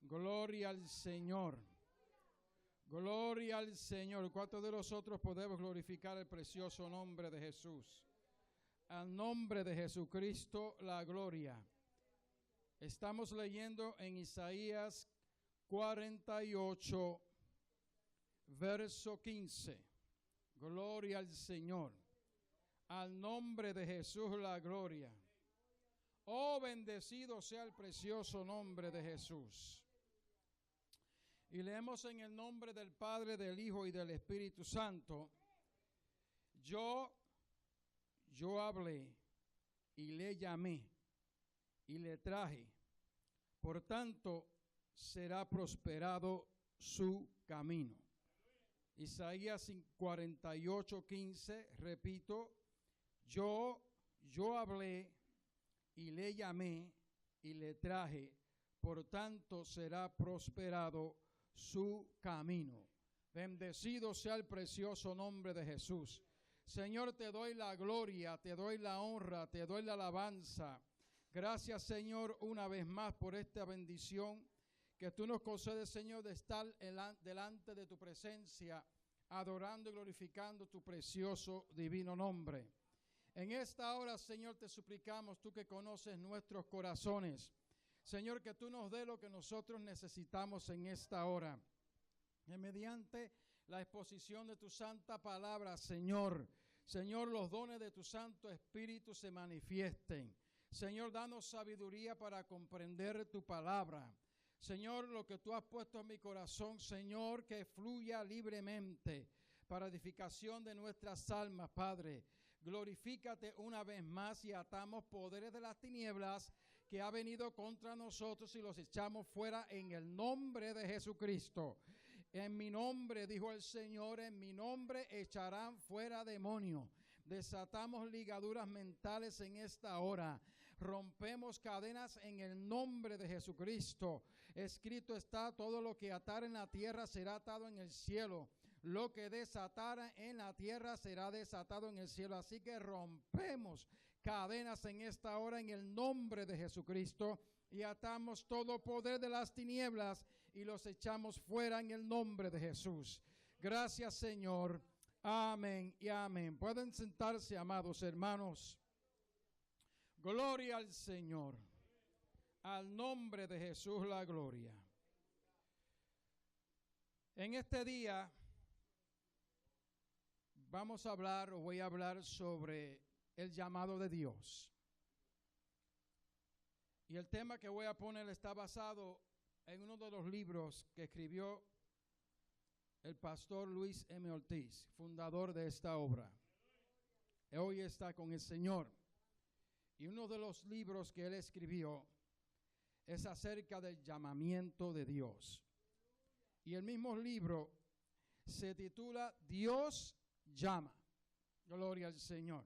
Gloria al Señor. Gloria al Señor. ¿Cuántos de nosotros podemos glorificar el precioso nombre de Jesús? Al nombre de Jesucristo, la gloria. Estamos leyendo en Isaías 48, verso 15. Gloria al Señor. Al nombre de Jesús, la gloria. Oh, bendecido sea el precioso nombre de Jesús. Y leemos en el nombre del Padre, del Hijo y del Espíritu Santo. Yo hablé y le llamé y le traje. Por tanto, será prosperado su camino. Isaías 48:15, repito, yo hablé y le llamé y le traje, por tanto será prosperado su camino. Bendecido sea el precioso nombre de Jesús. Señor, te doy la gloria, te doy la honra, te doy la alabanza. Gracias, Señor, una vez más por esta bendición que tú nos concedes, Señor, de estar delante de tu presencia, adorando y glorificando tu precioso divino nombre. En esta hora, Señor, te suplicamos, tú que conoces nuestros corazones, Señor, que tú nos dé lo que nosotros necesitamos en esta hora. Y mediante la exposición de tu santa palabra, Señor, los dones de tu Santo Espíritu se manifiesten. Señor, danos sabiduría para comprender tu palabra. Señor, lo que tú has puesto en mi corazón, Señor, que fluya libremente para edificación de nuestras almas, Padre. Glorifícate una vez más y atamos poderes de las tinieblas que ha venido contra nosotros y los echamos fuera en el nombre de Jesucristo. En mi nombre, dijo el Señor, en mi nombre echarán fuera demonios. Desatamos ligaduras mentales en esta hora. Rompemos cadenas en el nombre de Jesucristo. Escrito está, todo lo que atar en la tierra será atado en el cielo. Lo que desatara en la tierra será desatado en el cielo. Así que rompemos cadenas en esta hora en el nombre de Jesucristo y atamos todo poder de las tinieblas y los echamos fuera en el nombre de Jesús. Gracias, Señor. Amén y amén. Pueden sentarse, amados hermanos. Gloria al Señor. Al nombre de Jesús la gloria. En este día voy a hablar sobre el llamado de Dios. Y el tema que voy a poner está basado en uno de los libros que escribió el pastor Luis M. Ortiz, fundador de esta obra. Hoy está con el Señor. Y uno de los libros que él escribió es acerca del llamamiento de Dios. Y el mismo libro se titula Dios llama. Gloria al Señor.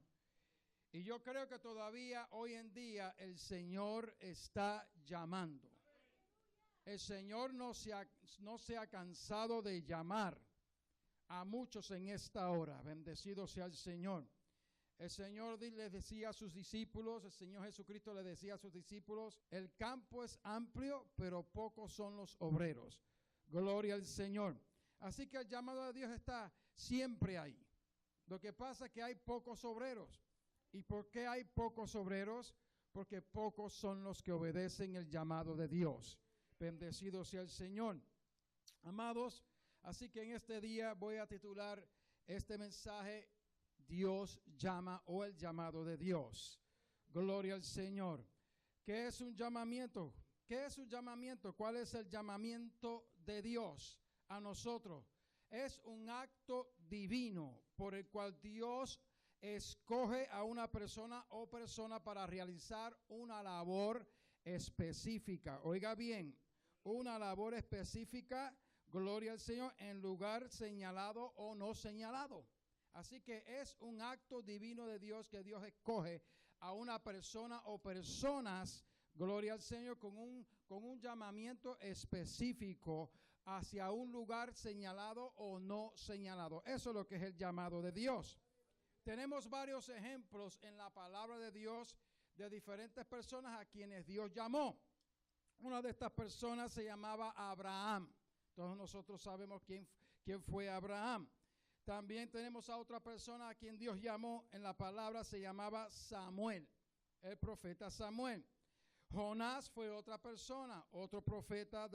Y yo creo que todavía hoy en día el Señor está llamando. El Señor no se ha cansado de llamar a muchos en esta hora. Bendecido sea el Señor. El Señor le decía a sus discípulos, el Señor Jesucristo le decía a sus discípulos, el campo es amplio, pero pocos son los obreros. Gloria al Señor. Así que el llamado de Dios está siempre ahí. Lo que pasa es que hay pocos obreros. ¿Y por qué hay pocos obreros? Porque pocos son los que obedecen el llamado de Dios. Bendecido sea el Señor. Amados, así que en este día voy a titular este mensaje, Dios llama o el llamado de Dios. Gloria al Señor. ¿Qué es un llamamiento? ¿Qué es un llamamiento? ¿Cuál es el llamamiento de Dios a nosotros? Es un acto divino por el cual Dios escoge a una persona o persona para realizar una labor específica. Oiga bien, una labor específica, gloria al Señor, en lugar señalado o no señalado. Así que es un acto divino de Dios que Dios escoge a una persona o personas, gloria al Señor, con un llamamiento específico hacia un lugar señalado o no señalado. Eso es lo que es el llamado de Dios. Tenemos varios ejemplos en la palabra de Dios de diferentes personas a quienes Dios llamó. Una de estas personas se llamaba Abraham. Todos nosotros sabemos quién fue Abraham. También tenemos a otra persona a quien Dios llamó en la palabra, se llamaba Samuel, el profeta Samuel. Jonás fue otra persona, otro profeta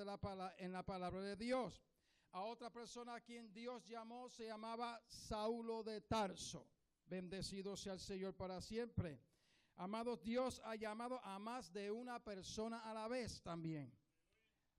en la palabra de Dios. A otra persona a quien Dios llamó se llamaba Saulo de Tarso. Bendecido sea el Señor para siempre. Amados, Dios ha llamado a más de una persona a la vez también.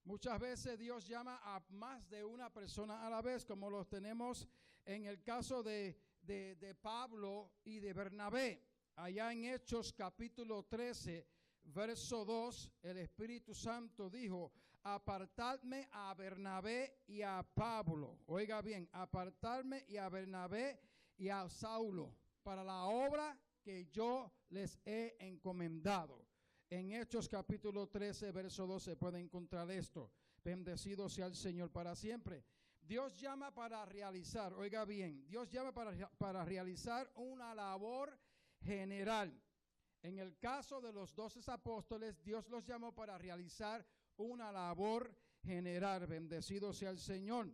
Muchas veces Dios llama a más de una persona a la vez, como los tenemos en el caso de Pablo y de Bernabé. Allá en Hechos capítulo 13, verso 2, el Espíritu Santo dijo: apartadme a Bernabé y a Pablo. Oiga bien, apartarme y a Bernabé y a Saulo para la obra que yo les he encomendado. En Hechos capítulo 13, verso 12 puede encontrar esto. Bendecido sea el Señor para siempre. Dios llama para realizar, oiga bien, Dios llama para realizar una labor general. En el caso de los 12 apóstoles, Dios los llamó para realizar una labor general. Bendecido sea el Señor.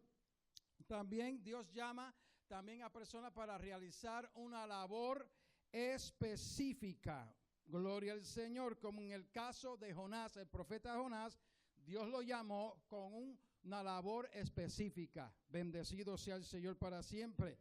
También Dios llama también a personas para realizar una labor específica. Gloria al Señor, como en el caso de Jonás, el profeta Jonás, Dios lo llamó con una labor específica. Bendecido sea el Señor para siempre.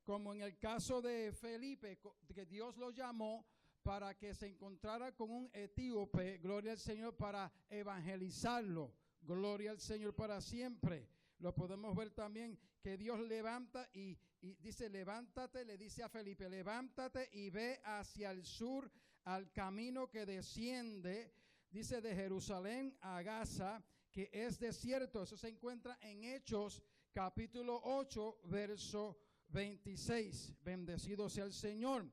Como en el caso de Felipe, que Dios lo llamó para que se encontrara con un etíope, gloria al Señor, para evangelizarlo. Gloria al Señor para siempre. Lo podemos ver también que Dios levanta y dice: levántate, le dice a Felipe, levántate y ve hacia el sur al camino que desciende, dice, de Jerusalén a Gaza, que es desierto. Eso se encuentra en Hechos capítulo 8, verso 26. Bendecido sea el Señor.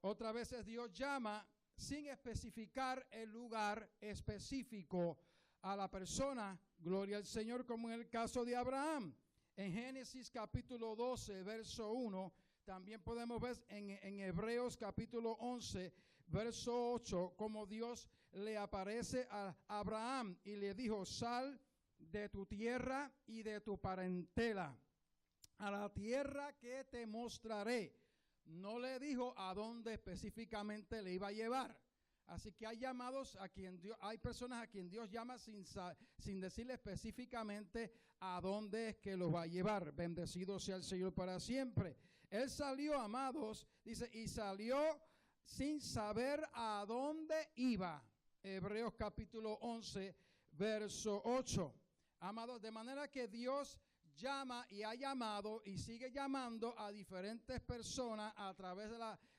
Otras veces Dios llama sin especificar el lugar específico a la persona. Gloria al Señor, como en el caso de Abraham. En Génesis capítulo 12, verso 1, también podemos ver en Hebreos capítulo 11, verso 8, como Dios le aparece a Abraham y le dijo: sal de tu tierra y de tu parentela a la tierra que te mostraré. No le dijo a dónde específicamente le iba a llevar. Así que hay llamados a quien Dios, hay personas a quien Dios llama sin decirle específicamente a dónde es que los va a llevar. Bendecido sea el Señor para siempre. Él salió, amados, dice, y salió sin saber a dónde iba. Hebreos capítulo 11, verso 8. Amados, de manera que Dios llama y ha llamado y sigue llamando a diferentes personas a través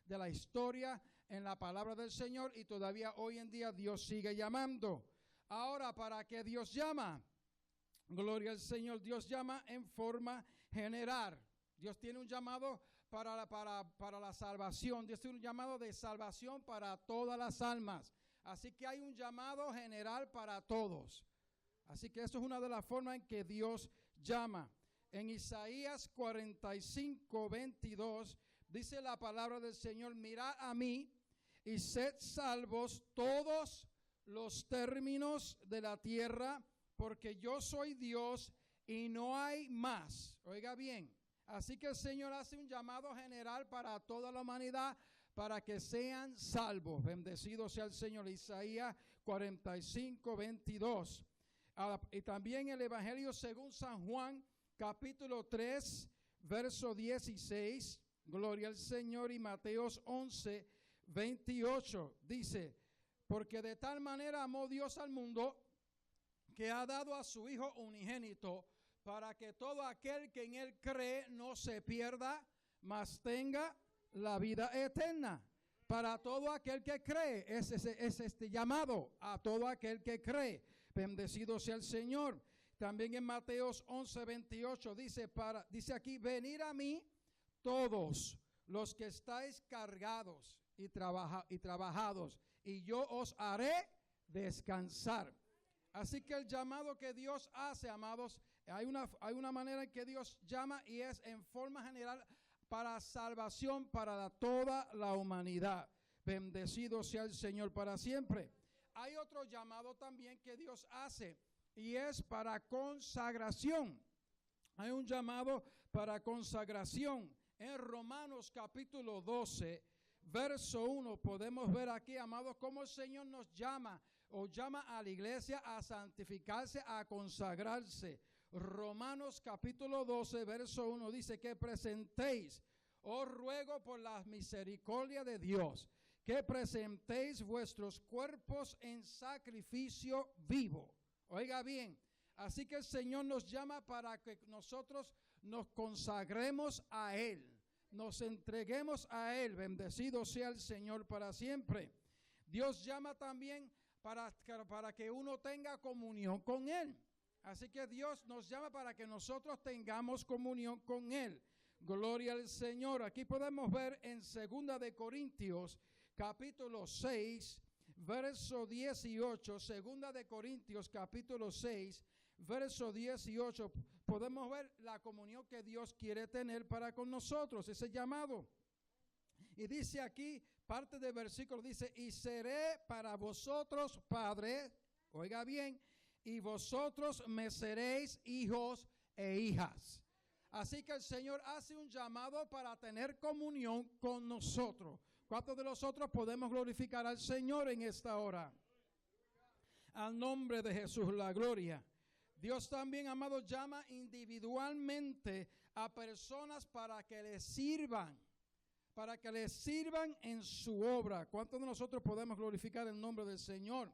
de la historia en la palabra del Señor, y todavía hoy en día Dios sigue llamando. Ahora, ¿para qué Dios llama? Gloria al Señor. Dios llama en forma general. Dios tiene un llamado para la salvación. Dios tiene un llamado de salvación para todas las almas. Así que hay un llamado general para todos. Así que eso es una de las formas en que Dios llama. En Isaías 45, 22, dice la palabra del Señor: mirad a mí y sed salvos todos los términos de la tierra, porque yo soy Dios y no hay más. Oiga bien, así que el Señor hace un llamado general para toda la humanidad, para que sean salvos. Bendecido sea el Señor. Isaías 45, 22. Y también el Evangelio según San Juan, capítulo 3, verso 16. Gloria al Señor. Y Mateos 11, 28. Dice: porque de tal manera amó Dios al mundo, que ha dado a su Hijo unigénito, para que todo aquel que en él cree no se pierda, mas tenga la vida eterna. Para todo aquel que cree, es este llamado a todo aquel que cree. Bendecido sea el Señor. También en Mateos 11, 28 dice aquí: venid a mí todos los que estáis cargados y trabajados, y yo os haré descansar. Así que el llamado que Dios hace, amados, hay una manera en que Dios llama, y es en forma general para salvación para toda la humanidad. Bendecido sea el Señor para siempre. hay otro llamado también que Dios hace y es para consagración. Hay un llamado para consagración. En Romanos capítulo 12, verso 1, podemos ver aquí, amados, cómo el Señor nos llama o llama a la iglesia a santificarse, a consagrarse. Romanos capítulo 12, verso 1 dice que presentéis, os ruego por la misericordia de Dios, que presentéis vuestros cuerpos en sacrificio vivo. Oiga bien, así que el Señor nos llama para que nosotros nos consagremos a Él, nos entreguemos a Él. Bendecido sea el Señor para siempre. Dios llama también para que uno tenga comunión con Él. Así que Dios nos llama para que nosotros tengamos comunión con Él. Gloria al Señor. Aquí podemos ver en 2 de Corintios capítulo 6, verso 18, 2 de Corintios capítulo 6, verso 18, podemos ver la comunión que Dios quiere tener para con nosotros, ese llamado. Y dice aquí, parte del versículo dice, y seré para vosotros padre, oiga bien, y vosotros me seréis hijos e hijas. Así que el Señor hace un llamado para tener comunión con nosotros. ¿Cuántos de nosotros podemos glorificar al Señor en esta hora? Al nombre de Jesús, la gloria. Dios también, amado, llama individualmente a personas para que le sirvan en su obra. ¿Cuántos de nosotros podemos glorificar el nombre del Señor?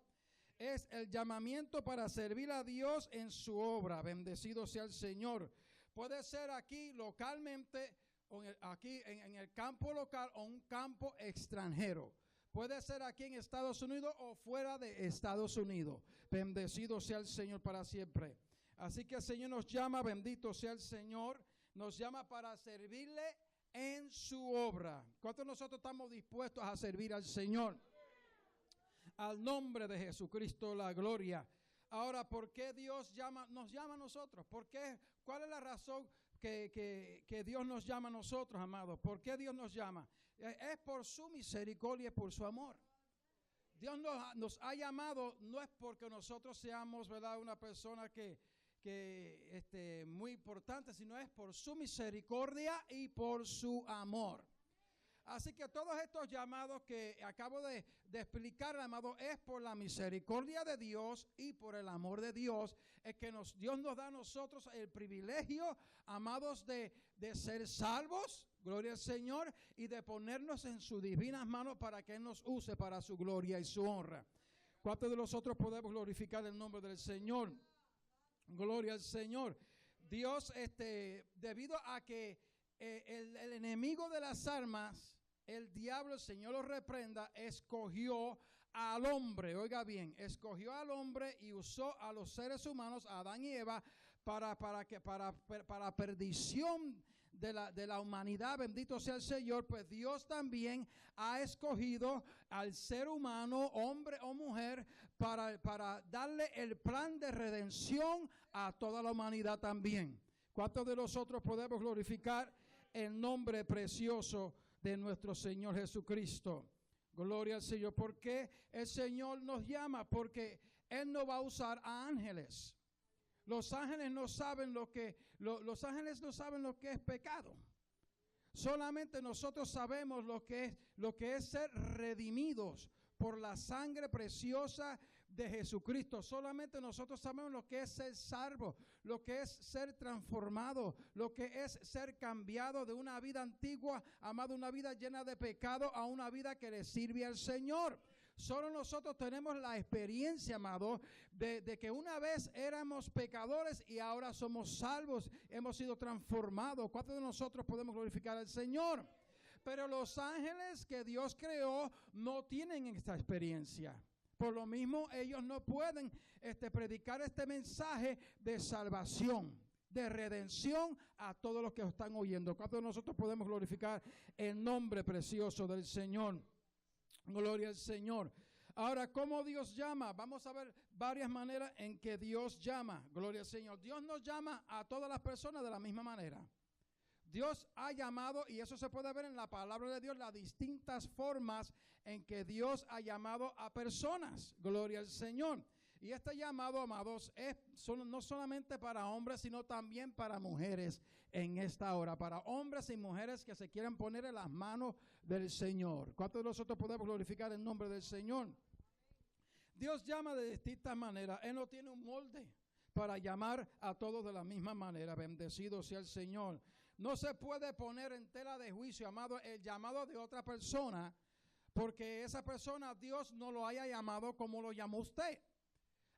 Es el llamamiento para servir a Dios en su obra. Bendecido sea el Señor. Puede ser aquí localmente, o aquí en el campo local o un campo extranjero. Puede ser aquí en Estados Unidos o fuera de Estados Unidos. Bendecido sea el Señor para siempre. Así que el Señor nos llama, bendito sea el Señor, nos llama para servirle en su obra. ¿Cuántos de nosotros estamos dispuestos a servir al Señor? Al nombre de Jesucristo, la gloria. Ahora, ¿por qué Dios nos llama a nosotros? ¿Por qué? ¿Cuál es la razón que Dios nos llama a nosotros, amados? ¿Por qué Dios nos llama? Es por su misericordia y por su amor. Dios nos ha llamado, no es porque nosotros seamos, ¿verdad?, una persona muy importante, sino es por su misericordia y por su amor. Así que todos estos llamados que acabo de explicar, amado, es por la misericordia de Dios y por el amor de Dios. Es que Dios nos da a nosotros el privilegio, amados, de ser salvos, gloria al Señor, y de ponernos en sus divinas manos para que Él nos use para su gloria y su honra. ¿Cuántos de nosotros podemos glorificar el nombre del Señor? Gloria al Señor. Dios, debido a que el enemigo de las almas, el diablo, el Señor lo reprenda, escogió al hombre, oiga bien, escogió al hombre y usó a los seres humanos, a Adán y Eva, para perdición de la humanidad. Bendito sea el Señor. Pues Dios también ha escogido al ser humano, hombre o mujer, para darle el plan de redención a toda la humanidad también. ¿Cuántos de nosotros podemos glorificar el nombre precioso de nuestro Señor Jesucristo? Gloria al Señor. ¿Por qué el Señor nos llama? Porque Él no va a usar a ángeles. Los ángeles no saben lo que es pecado. Solamente nosotros sabemos lo que es ser redimidos por la sangre preciosa de Jesucristo. Solamente nosotros sabemos lo que es ser salvo, lo que es ser transformado, lo que es ser cambiado de una vida antigua, amado, una vida llena de pecado, a una vida que le sirve al Señor. Solo nosotros tenemos la experiencia, amado, de que una vez éramos pecadores y ahora somos salvos, hemos sido transformados. ¿Cuántos de nosotros podemos glorificar al Señor? Pero los ángeles que Dios creó no tienen esta experiencia. Por lo mismo, ellos no pueden predicar este mensaje de salvación, de redención a todos los que están oyendo. ¿Cuántos de nosotros podemos glorificar el nombre precioso del Señor? Gloria al Señor. Ahora, ¿cómo Dios llama? Vamos a ver varias maneras en que Dios llama. Gloria al Señor. Dios nos llama a todas las personas de la misma manera. Dios ha llamado, y eso se puede ver en la palabra de Dios, las distintas formas en que Dios ha llamado a personas. Gloria al Señor. Y este llamado, amados, no solamente para hombres, sino también para mujeres en esta hora. Para hombres y mujeres que se quieran poner en las manos del Señor. ¿Cuántos de nosotros podemos glorificar el nombre del Señor? Dios llama de distintas maneras. Él no tiene un molde para llamar a todos de la misma manera. Bendecido sea el Señor. No se puede poner en tela de juicio, amado, el llamado de otra persona, porque esa persona Dios no lo haya llamado como lo llamó usted.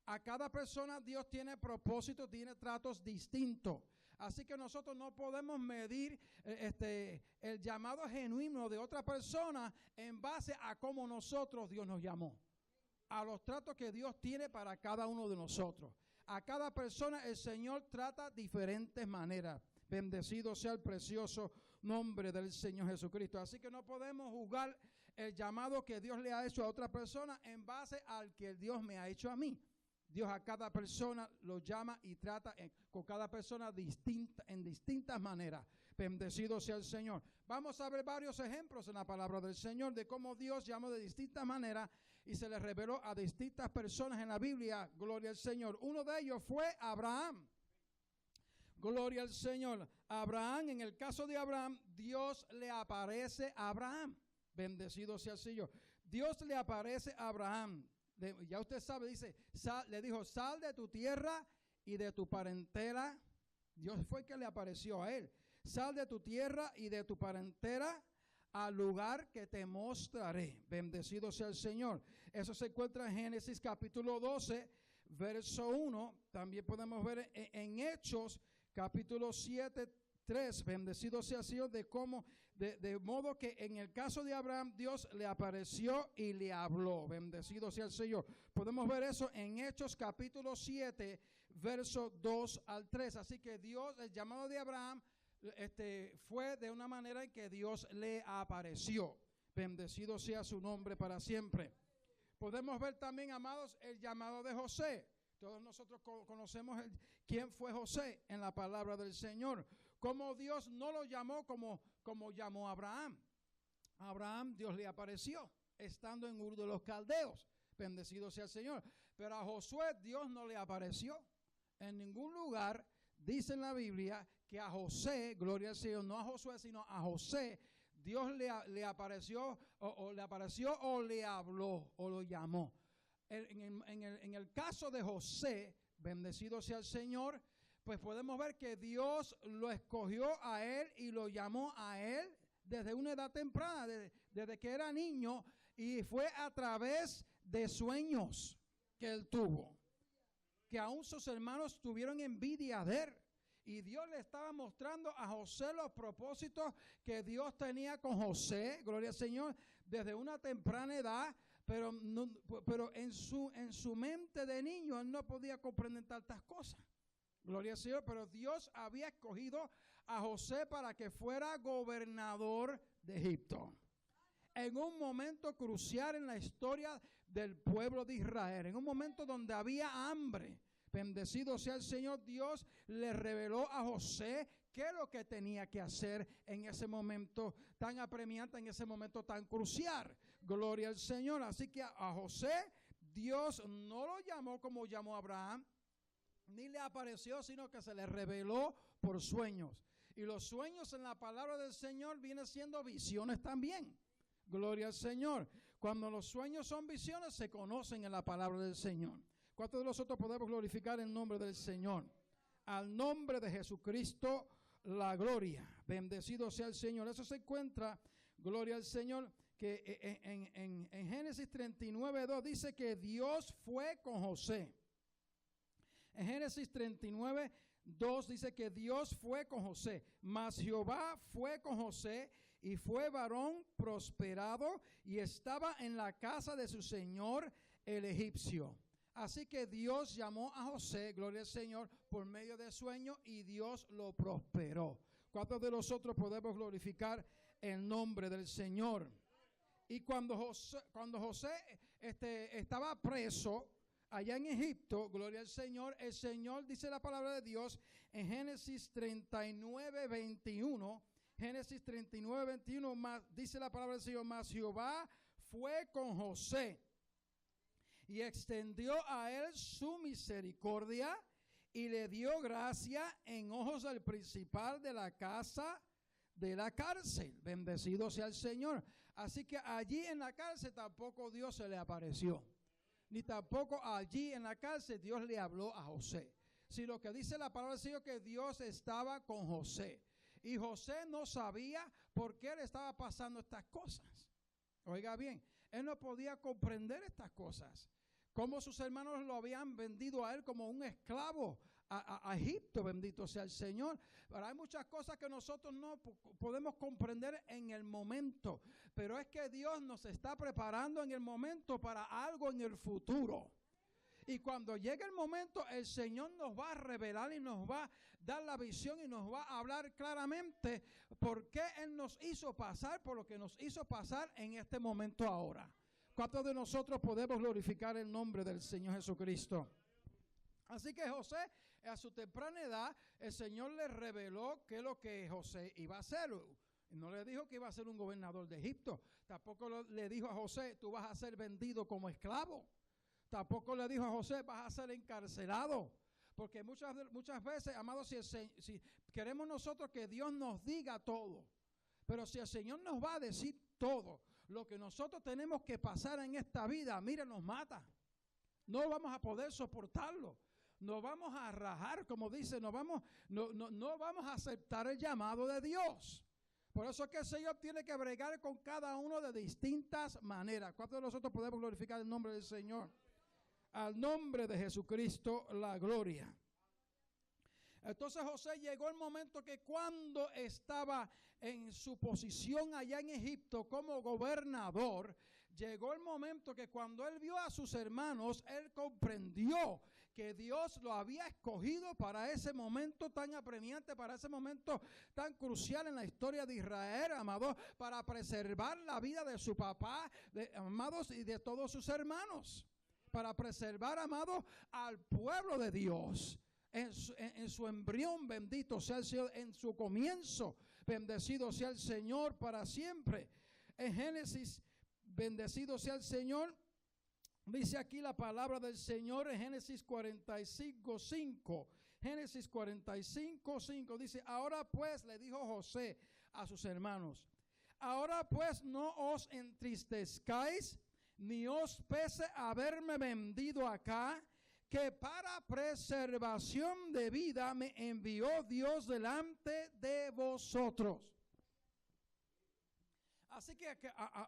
A cada persona Dios tiene propósitos, tiene tratos distintos. Así que nosotros no podemos medir el llamado genuino de otra persona en base a cómo nosotros Dios nos llamó. A los tratos que Dios tiene para cada uno de nosotros. A cada persona el Señor trata diferentes maneras. Bendecido sea el precioso nombre del Señor Jesucristo. Así que no podemos juzgar el llamado que Dios le ha hecho a otra persona en base al que Dios me ha hecho a mí. Dios a cada persona lo llama y trata con cada persona en distintas maneras. Bendecido sea el Señor. Vamos a ver varios ejemplos en la palabra del Señor de cómo Dios llamó de distintas maneras y se le reveló a distintas personas en la Biblia. Gloria al Señor. Uno de ellos fue Abraham. Gloria al Señor. Abraham, en el caso de Abraham, Dios le aparece a Abraham. Bendecido sea el Señor. Dios le aparece a Abraham. Ya usted sabe, dice, le dijo, sal de tu tierra y de tu parentela. Dios fue el que le apareció a él. Sal de tu tierra y de tu parentela al lugar que te mostraré. Bendecido sea el Señor. Eso se encuentra en Génesis capítulo 12, verso 1. También podemos ver en Hechos capítulo 7, 3. Bendecido sea el Señor, de modo que en el caso de Abraham Dios le apareció y le habló. Bendecido sea el Señor. Podemos ver eso en Hechos capítulo 7, verso 2 al 3. Así que Dios, el llamado de Abraham fue de una manera en que Dios le apareció. Bendecido sea su nombre para siempre. Podemos ver también, amados, el llamado de José. Todos nosotros conocemos quién fue José en la palabra del Señor. Como Dios no lo llamó como llamó a Abraham. A Abraham Dios le apareció estando en Ur de los Caldeos. Bendecido sea el Señor. Pero a Josué Dios no le apareció. En ningún lugar dice en la Biblia que a José, gloria al Señor, no a Josué, sino a José, Dios le apareció o le habló o lo llamó. En el caso de José, bendecido sea el Señor, pues podemos ver que Dios lo escogió a él y lo llamó a él desde una edad temprana, desde que era niño, y fue a través de sueños que él tuvo, que aún sus hermanos tuvieron envidia de él. Y Dios le estaba mostrando a José los propósitos que Dios tenía con José, gloria al Señor, desde una temprana edad. Pero en su mente de niño él no podía comprender tantas cosas. Gloria al Señor. Pero Dios había escogido a José para que fuera gobernador de Egipto. En un momento crucial en la historia del pueblo de Israel. En un momento donde había hambre. Bendecido sea el Señor. Dios le reveló a José qué es lo que tenía que hacer en ese momento tan apremiante, en ese momento tan crucial. Gloria al Señor. Así que a José Dios no lo llamó como llamó a Abraham, ni le apareció, sino que se le reveló por sueños. Y los sueños en la palabra del Señor vienen siendo visiones también. Gloria al Señor. Cuando los sueños son visiones, se conocen en la palabra del Señor. ¿Cuántos de nosotros podemos glorificar el nombre del Señor? Al nombre de Jesucristo, la gloria. Bendecido sea el Señor. Eso se encuentra, gloria al Señor, que en Génesis 39:2 dice que Dios fue con José. En Génesis 39:2 dice que Dios fue con José. Mas Jehová fue con José y fue varón prosperado y estaba en la casa de su señor el egipcio. Así que Dios llamó a José, gloria al Señor, por medio de sueño y Dios lo prosperó. ¿Cuántos de nosotros podemos glorificar el nombre del Señor? Y cuando José estaba preso, allá en Egipto, gloria al Señor, el Señor dice la palabra de Dios en Génesis 39, 21. Génesis 39, 21, más, dice la palabra del Señor, más Jehová fue con José y extendió a él su misericordia y le dio gracia en ojos del principal de la casa de la cárcel. Bendecido sea el Señor. Así que allí en la cárcel tampoco Dios se le apareció, ni tampoco allí en la cárcel Dios le habló a José. Si lo que dice la palabra del Señor, que Dios estaba con José, y José no sabía por qué le estaba pasando estas cosas. Oiga bien, él no podía comprender estas cosas, cómo sus hermanos lo habían vendido a él como un esclavo a Egipto. Bendito sea el Señor. Pero hay muchas cosas que nosotros no podemos comprender en el momento, pero es que Dios nos está preparando en el momento para algo en el futuro. Y cuando llegue el momento, el Señor nos va a revelar y nos va a dar la visión y nos va a hablar claramente por qué Él nos hizo pasar por lo que nos hizo pasar en este momento ahora. ¿Cuántos de nosotros podemos glorificar el nombre del Señor Jesucristo? Así que José, a su temprana edad, el Señor le reveló qué es lo que José iba a hacer. No le dijo que iba a ser un gobernador de Egipto. Tampoco le dijo a José, tú vas a ser vendido como esclavo. Tampoco le dijo a José, vas a ser encarcelado. Porque muchas veces, amados, si queremos nosotros que Dios nos diga todo, pero si el Señor nos va a decir todo, lo que nosotros tenemos que pasar en esta vida, mire, nos mata. No vamos a poder soportarlo. Nos vamos a rajar, como dice, no vamos a aceptar el llamado de Dios. Por eso es que el Señor tiene que bregar con cada uno de distintas maneras. ¿Cuántos de nosotros podemos glorificar el nombre del Señor? Al nombre de Jesucristo, la gloria. Entonces José llegó el momento que cuando estaba en su posición allá en Egipto como gobernador, llegó el momento que cuando él vio a sus hermanos, él comprendió que Dios lo había escogido para ese momento tan apremiante, para ese momento tan crucial en la historia de Israel, amados, para preservar la vida de su papá, amados, y de todos sus hermanos, para preservar, amados, al pueblo de Dios. En su embrión, bendito sea el Señor, en su comienzo, bendecido sea el Señor para siempre. En Génesis, bendecido sea el Señor, dice aquí la palabra del Señor en Génesis 45:5. Génesis 45:5 dice, ahora pues, le dijo José a sus hermanos, ahora pues no os entristezcáis, ni os pese haberme vendido acá, que para preservación de vida me envió Dios delante de vosotros. Así que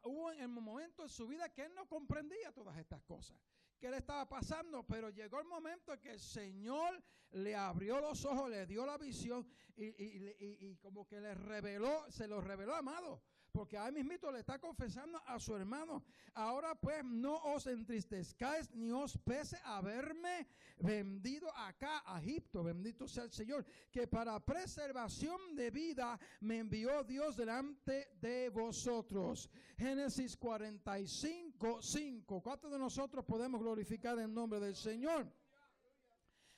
hubo en el momento de su vida que él no comprendía todas estas cosas que le estaba pasando, pero llegó el momento en que el Señor le abrió los ojos, le dio la visión y como que le reveló, se lo reveló, amado. Porque ahí mismito le está confesando a su hermano, ahora pues no os entristezcáis ni os pese haberme vendido acá a Egipto, bendito sea el Señor, que para preservación de vida me envió Dios delante de vosotros. Génesis 45:5. ¿Cuántos de nosotros podemos glorificar el nombre del Señor?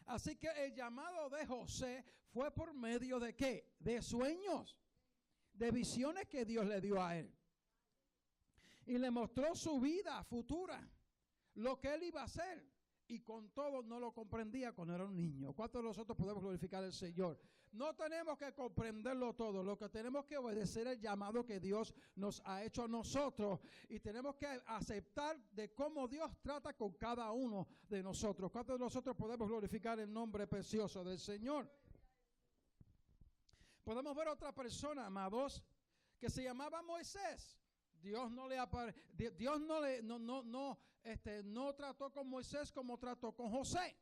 Así que el llamado de José fue por medio de ¿qué? De sueños, de visiones que Dios le dio a él. Y le mostró su vida futura, lo que él iba a hacer. Y con todo no lo comprendía cuando era un niño. ¿Cuántos de nosotros podemos glorificar al Señor? No tenemos que comprenderlo todo. Lo que tenemos que obedecer es el llamado que Dios nos ha hecho a nosotros. Y tenemos que aceptar de cómo Dios trata con cada uno de nosotros. ¿Cuántos de nosotros podemos glorificar el nombre precioso del Señor? Podemos ver otra persona, amados, que se llamaba Moisés. Dios no trató con Moisés como trató con José.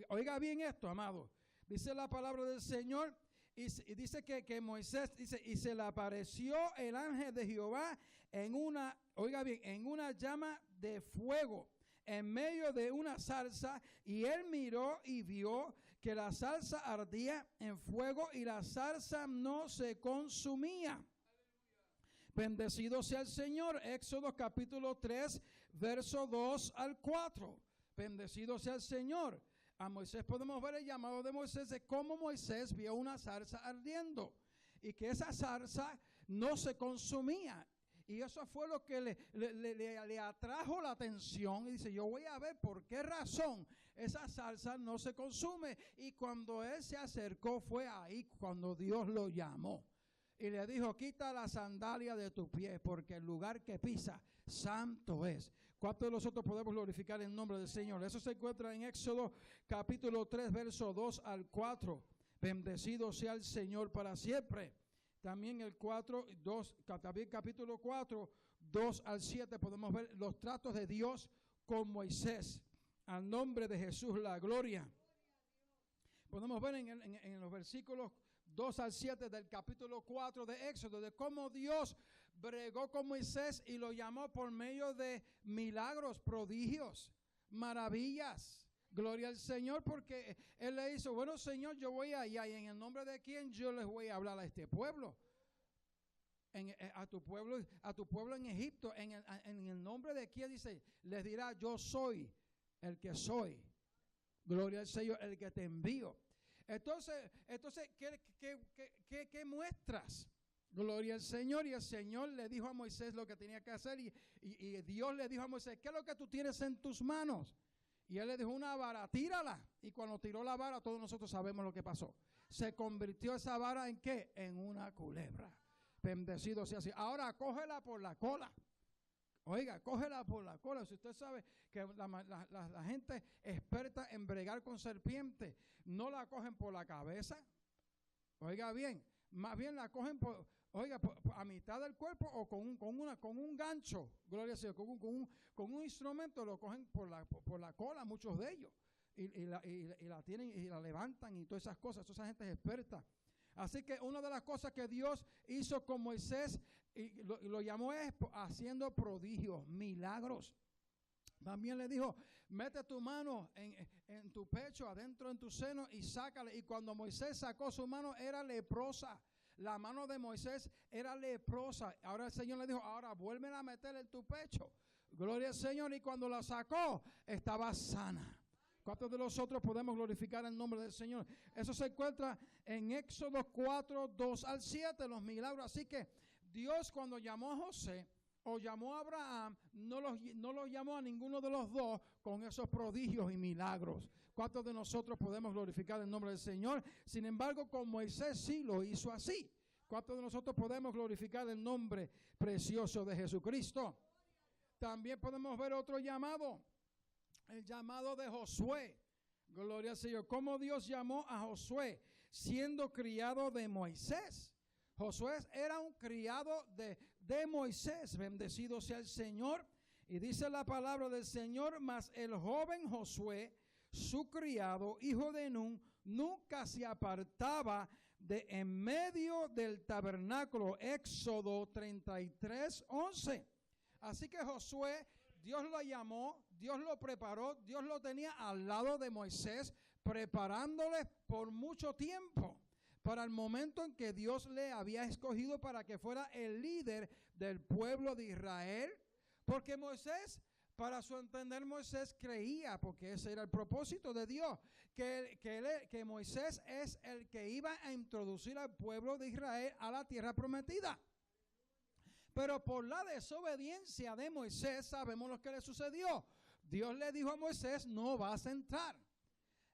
Oiga bien esto, amado. Dice la palabra del Señor y dice que Moisés dice, y se le apareció el ángel de Jehová en una, oiga bien, en una llama de fuego en medio de una zarza, y él miró y vio que la zarza ardía en fuego y la zarza no se consumía. Bendecido sea el Señor. Éxodo capítulo 3, verso 2 al 4. Bendecido sea el Señor. A Moisés podemos ver el llamado de Moisés de cómo Moisés vio una zarza ardiendo y que esa zarza no se consumía. Y eso fue lo que le atrajo la atención. Y dice, yo voy a ver por qué razón esa zarza no se consume. Y cuando él se acercó, fue ahí cuando Dios lo llamó. Y le dijo, quita la sandalia de tu pie, porque el lugar que pisa, santo es. ¿Cuántos de nosotros podemos glorificar el nombre del Señor? Eso se encuentra en Éxodo capítulo 3, verso 2 al 4. Bendecido sea el Señor para siempre. También el 4, 2, también capítulo 4, 2 al 7, podemos ver los tratos de Dios con Moisés. Al nombre de Jesús, la gloria. Podemos ver en los versículos 2 al 7 del capítulo 4 de Éxodo, de cómo Dios bregó con Moisés y lo llamó por medio de milagros, prodigios, maravillas. Gloria al Señor, porque Él le hizo, bueno Señor, yo voy allá y en el nombre de quién yo les voy a hablar a este pueblo. A tu pueblo en Egipto, en el nombre de quién dice, les dirá, yo soy el que soy. Gloria al Señor, el que te envío. Entonces ¿qué muestras? Gloria al Señor. Y el Señor le dijo a Moisés lo que tenía que hacer y Dios le dijo a Moisés, ¿qué es lo que tú tienes en tus manos? Y él le dijo, una vara, tírala. Y cuando tiró la vara, todos nosotros sabemos lo que pasó. Se convirtió esa vara en ¿qué? En una culebra. Bendecido sea así. Ahora cógela por la cola. Oiga, cógela por la cola. Si usted sabe que la gente experta en bregar con serpientes, no la cogen por la cabeza. Oiga bien, más bien la cogen a mitad del cuerpo o con un gancho. Gloria al Señor, con un instrumento lo cogen por la cola, muchos de ellos. Y la tienen y la levantan y todas esas cosas. Esa gente es experta. Así que una de las cosas que Dios hizo con Moisés y lo llamó es haciendo prodigios, milagros. También le dijo, mete tu mano en tu pecho, adentro en tu seno y sácale. Y cuando Moisés sacó su mano era leprosa. La mano de Moisés era leprosa. Ahora el Señor le dijo, ahora vuélvela a meter en tu pecho. Gloria al Señor. Y cuando la sacó, estaba sana. ¿Cuántos de nosotros podemos glorificar el nombre del Señor? Eso se encuentra en Éxodo 4, 2 al 7, los milagros. Así que Dios cuando llamó a José o llamó a Abraham, no los llamó a ninguno de los dos con esos prodigios y milagros. ¿Cuántos de nosotros podemos glorificar el nombre del Señor? Sin embargo, con Moisés sí lo hizo así. ¿Cuántos de nosotros podemos glorificar el nombre precioso de Jesucristo? También podemos ver otro llamado. El llamado de Josué. Gloria al Señor. ¿Cómo Dios llamó a Josué siendo criado de Moisés? Josué era un criado de Moisés. Bendecido sea el Señor. Y dice la palabra del Señor, mas el joven Josué, su criado, hijo de Nun, nunca se apartaba de en medio del tabernáculo. Éxodo 33, 11. Así que Josué, Dios lo llamó, Dios lo preparó, Dios lo tenía al lado de Moisés, preparándole por mucho tiempo, para el momento en que Dios le había escogido para que fuera el líder del pueblo de Israel. Porque Moisés, para su entender, Moisés creía, porque ese era el propósito de Dios, que Moisés es el que iba a introducir al pueblo de Israel a la tierra prometida. Pero por la desobediencia de Moisés, sabemos lo que le sucedió. Dios le dijo a Moisés, no vas a entrar.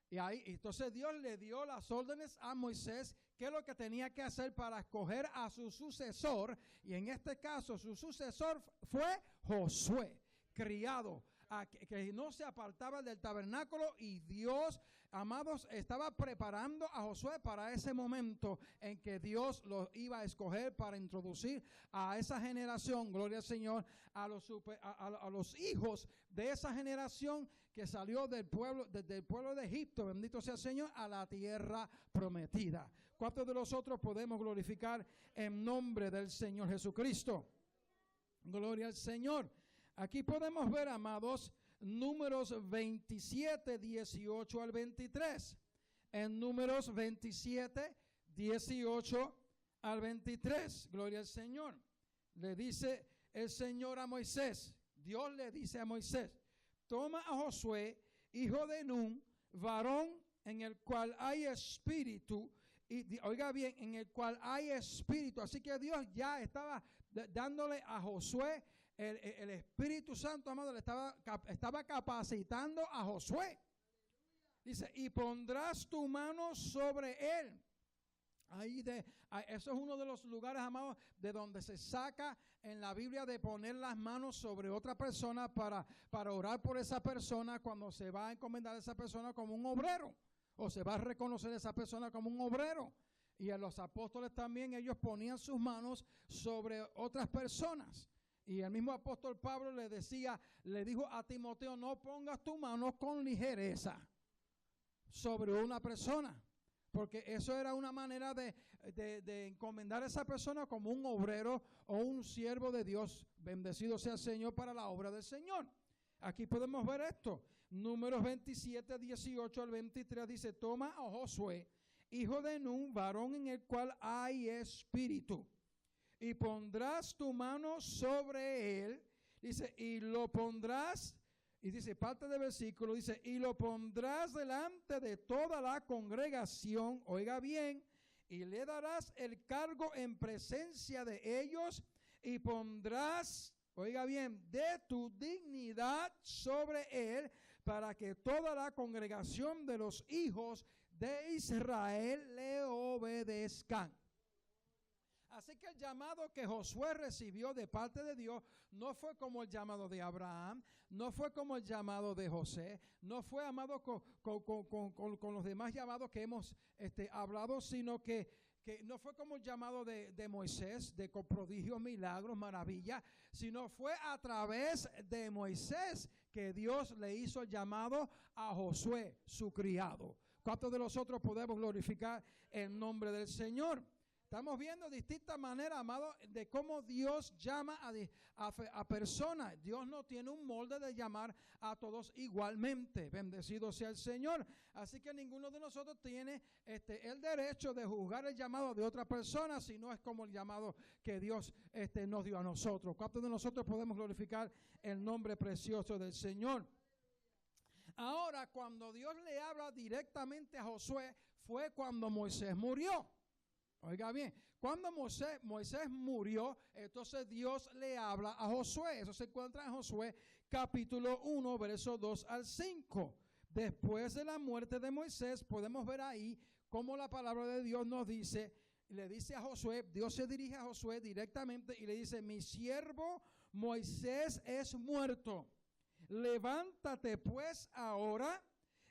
Y ahí, entonces Dios le dio las órdenes a Moisés, qué es lo que tenía que hacer para escoger a su sucesor. Y en este caso, su sucesor fue Josué, criado, que no se apartaba del tabernáculo. Y Dios, amados, estaba preparando a Josué para ese momento en que Dios lo iba a escoger para introducir a esa generación, gloria al Señor, a los hijos de esa generación que salió desde el pueblo de Egipto, bendito sea el Señor, a la tierra prometida. ¿Cuántos de nosotros podemos glorificar en nombre del Señor Jesucristo? Gloria al Señor. Aquí podemos ver, amados, Números 27, 18 al 23. En Números 27, 18 al 23. Gloria al Señor. Le dice el Señor a Moisés. Dios le dice a Moisés, toma a Josué, hijo de Nun, varón en el cual hay espíritu, y oiga bien, en el cual hay espíritu. Así que Dios ya estaba dándole a Josué el Espíritu Santo, amado, le estaba capacitando a Josué. Dice, y pondrás tu mano sobre él. Eso es uno de los lugares, amados, de donde se saca en la Biblia de poner las manos sobre otra persona para orar por esa persona cuando se va a encomendar a esa persona como un obrero, o se va a reconocer a esa persona como un obrero. Y a los apóstoles también, ellos ponían sus manos sobre otras personas. Y el mismo apóstol Pablo le dijo a Timoteo, no pongas tu mano con ligereza sobre una persona, porque eso era una manera de encomendar a esa persona como un obrero o un siervo de Dios. Bendecido sea el Señor para la obra del Señor. Aquí podemos ver esto. Números 27, 18 al 23 dice, toma a Josué, hijo de Nun, varón en el cual hay espíritu, y pondrás tu mano sobre él, dice, y lo pondrás, y dice, parte del versículo, dice, y lo pondrás delante de toda la congregación, oiga bien, y le darás el cargo en presencia de ellos, y pondrás, oiga bien, de tu dignidad sobre él, para que toda la congregación de los hijos de Israel le obedezcan. Así que el llamado que Josué recibió de parte de Dios no fue como el llamado de Abraham, no fue como el llamado de José, no fue amado con los demás llamados que hemos hablado, sino que no fue como el llamado de Moisés, de prodigios, milagros, maravillas, sino fue a través de Moisés que Dios le hizo el llamado a Josué, su criado. ¿Cuántos de nosotros podemos glorificar el nombre del Señor? Estamos viendo distintas maneras, amado, de cómo Dios llama a personas. Dios no tiene un molde de llamar a todos igualmente. Bendecido sea el Señor. Así que ninguno de nosotros tiene el derecho de juzgar el llamado de otra persona, si no es como el llamado que Dios nos dio a nosotros. ¿Cuántos de nosotros podemos glorificar el nombre precioso del Señor? Ahora, cuando Dios le habla directamente a Josué, fue cuando Moisés murió. Oiga bien, cuando Moisés murió, entonces Dios le habla a Josué. Eso se encuentra en Josué capítulo 1, versos 2 al 5. Después de la muerte de Moisés, podemos ver ahí cómo la palabra de Dios nos dice, le dice a Josué, Dios se dirige a Josué directamente y le dice, mi siervo Moisés es muerto. Levántate pues ahora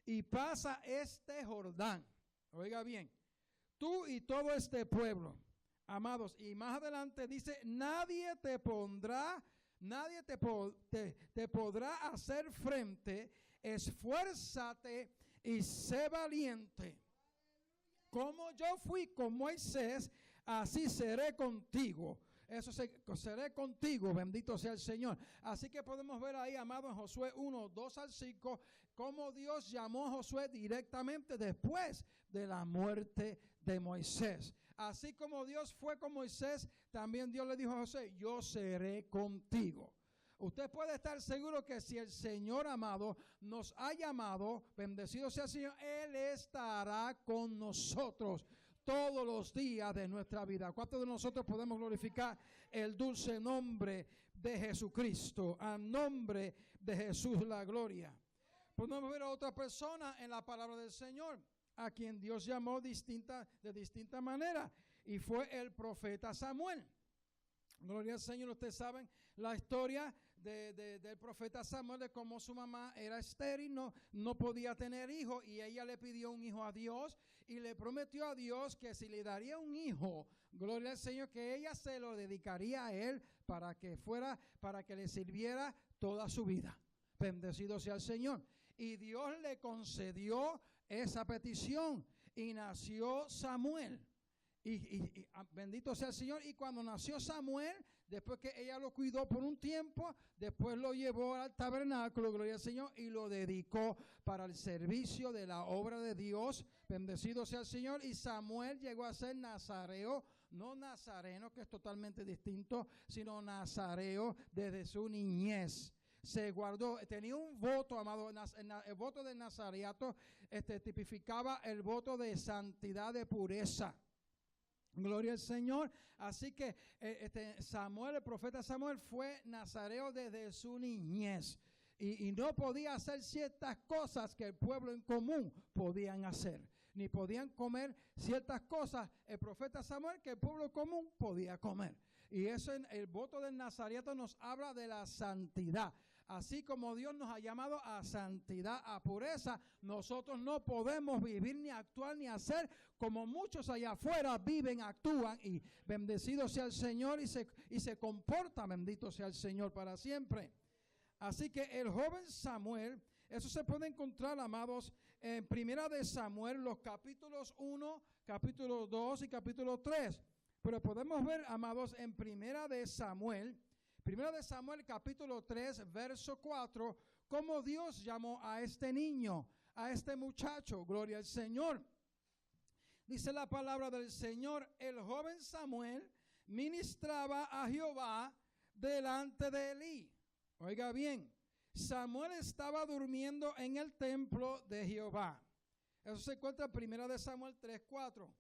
y pasa este Jordán. Oiga bien. Tú y todo este pueblo, amados, y más adelante dice, nadie te podrá hacer frente, esfuérzate y sé valiente. Como yo fui con Moisés, así seré contigo. Seré contigo, bendito sea el Señor. Así que podemos ver ahí, amado, en Josué 1, 2 al 5, cómo Dios llamó a Josué directamente después de la muerte de Moisés. Así como Dios fue con Moisés, también Dios le dijo a Josué, yo seré contigo. Usted puede estar seguro que si el Señor, amado, nos ha llamado, bendecido sea el Señor, Él estará con nosotros todos los días de nuestra vida. ¿Cuántos de nosotros podemos glorificar el dulce nombre de Jesucristo? A nombre de Jesús la gloria. Podemos ver a otra persona en la palabra del Señor, a quien Dios llamó de distinta manera, y fue el profeta Samuel. Gloria al Señor. Ustedes saben la historia del profeta Samuel, de cómo su mamá era estéril, no podía tener hijos, y ella le pidió un hijo a Dios y le prometió a Dios que si le daría un hijo, gloria al Señor, que ella se lo dedicaría a él para que le sirviera toda su vida. Bendecido sea el Señor. Y Dios le concedió esa petición y nació Samuel. Y bendito sea el Señor. Y cuando nació Samuel, después que ella lo cuidó por un tiempo, después lo llevó al tabernáculo, gloria al Señor, y lo dedicó para el servicio de la obra de Dios. Bendecido sea el Señor. Y Samuel llegó a ser nazareo, no nazareno, que es totalmente distinto, sino nazareo desde su niñez. se guardó. Tenía un voto, amado. El voto del nazareato tipificaba el voto de santidad, de pureza. Gloria al Señor. Así que Samuel, el profeta Samuel, fue nazareo desde su niñez. Y no podía hacer ciertas cosas que el pueblo en común podían hacer. Ni podían comer ciertas cosas el profeta Samuel que el pueblo común podía comer. Y eso, el voto del nazareato nos habla de la santidad. Así como Dios nos ha llamado a santidad, a pureza, nosotros no podemos vivir, ni actuar, ni hacer como muchos allá afuera viven, actúan, y bendecido sea el Señor, y se comporta, bendito sea el Señor para siempre. Así que el joven Samuel, eso se puede encontrar, amados, en Primera de Samuel, los capítulos 1, capítulo 2 y capítulo 3. Pero podemos ver, amados, en Primera de Samuel capítulo 3, verso 4, cómo Dios llamó a este niño, a este muchacho. Gloria al Señor. Dice la palabra del Señor: el joven Samuel ministraba a Jehová delante de Elí. Oiga bien, Samuel estaba durmiendo en el templo de Jehová. Eso se encuentra en Primera de Samuel 3, 4,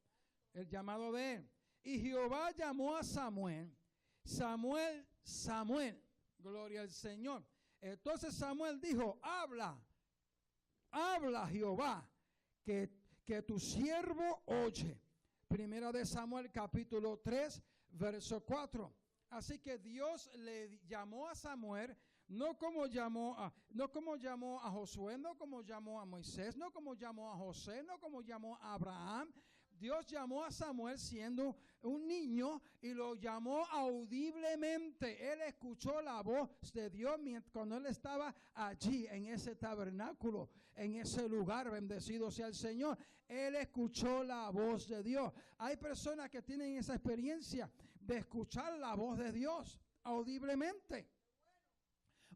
el llamado de él. Y Jehová llamó a Samuel: Samuel, Samuel. Gloria al Señor. Entonces Samuel dijo: habla Jehová, que tu siervo oye. Primera de Samuel capítulo 3, verso 4. Así que Dios le llamó a Samuel, no como llamó a Josué, no como llamó a Moisés, no como llamó a José, no como llamó a Abraham. Dios llamó a Samuel siendo un niño y lo llamó audiblemente. Él escuchó la voz de Dios cuando él estaba allí en ese tabernáculo, en ese lugar. Bendecido sea el Señor. Él escuchó la voz de Dios. Hay personas que tienen esa experiencia de escuchar la voz de Dios audiblemente.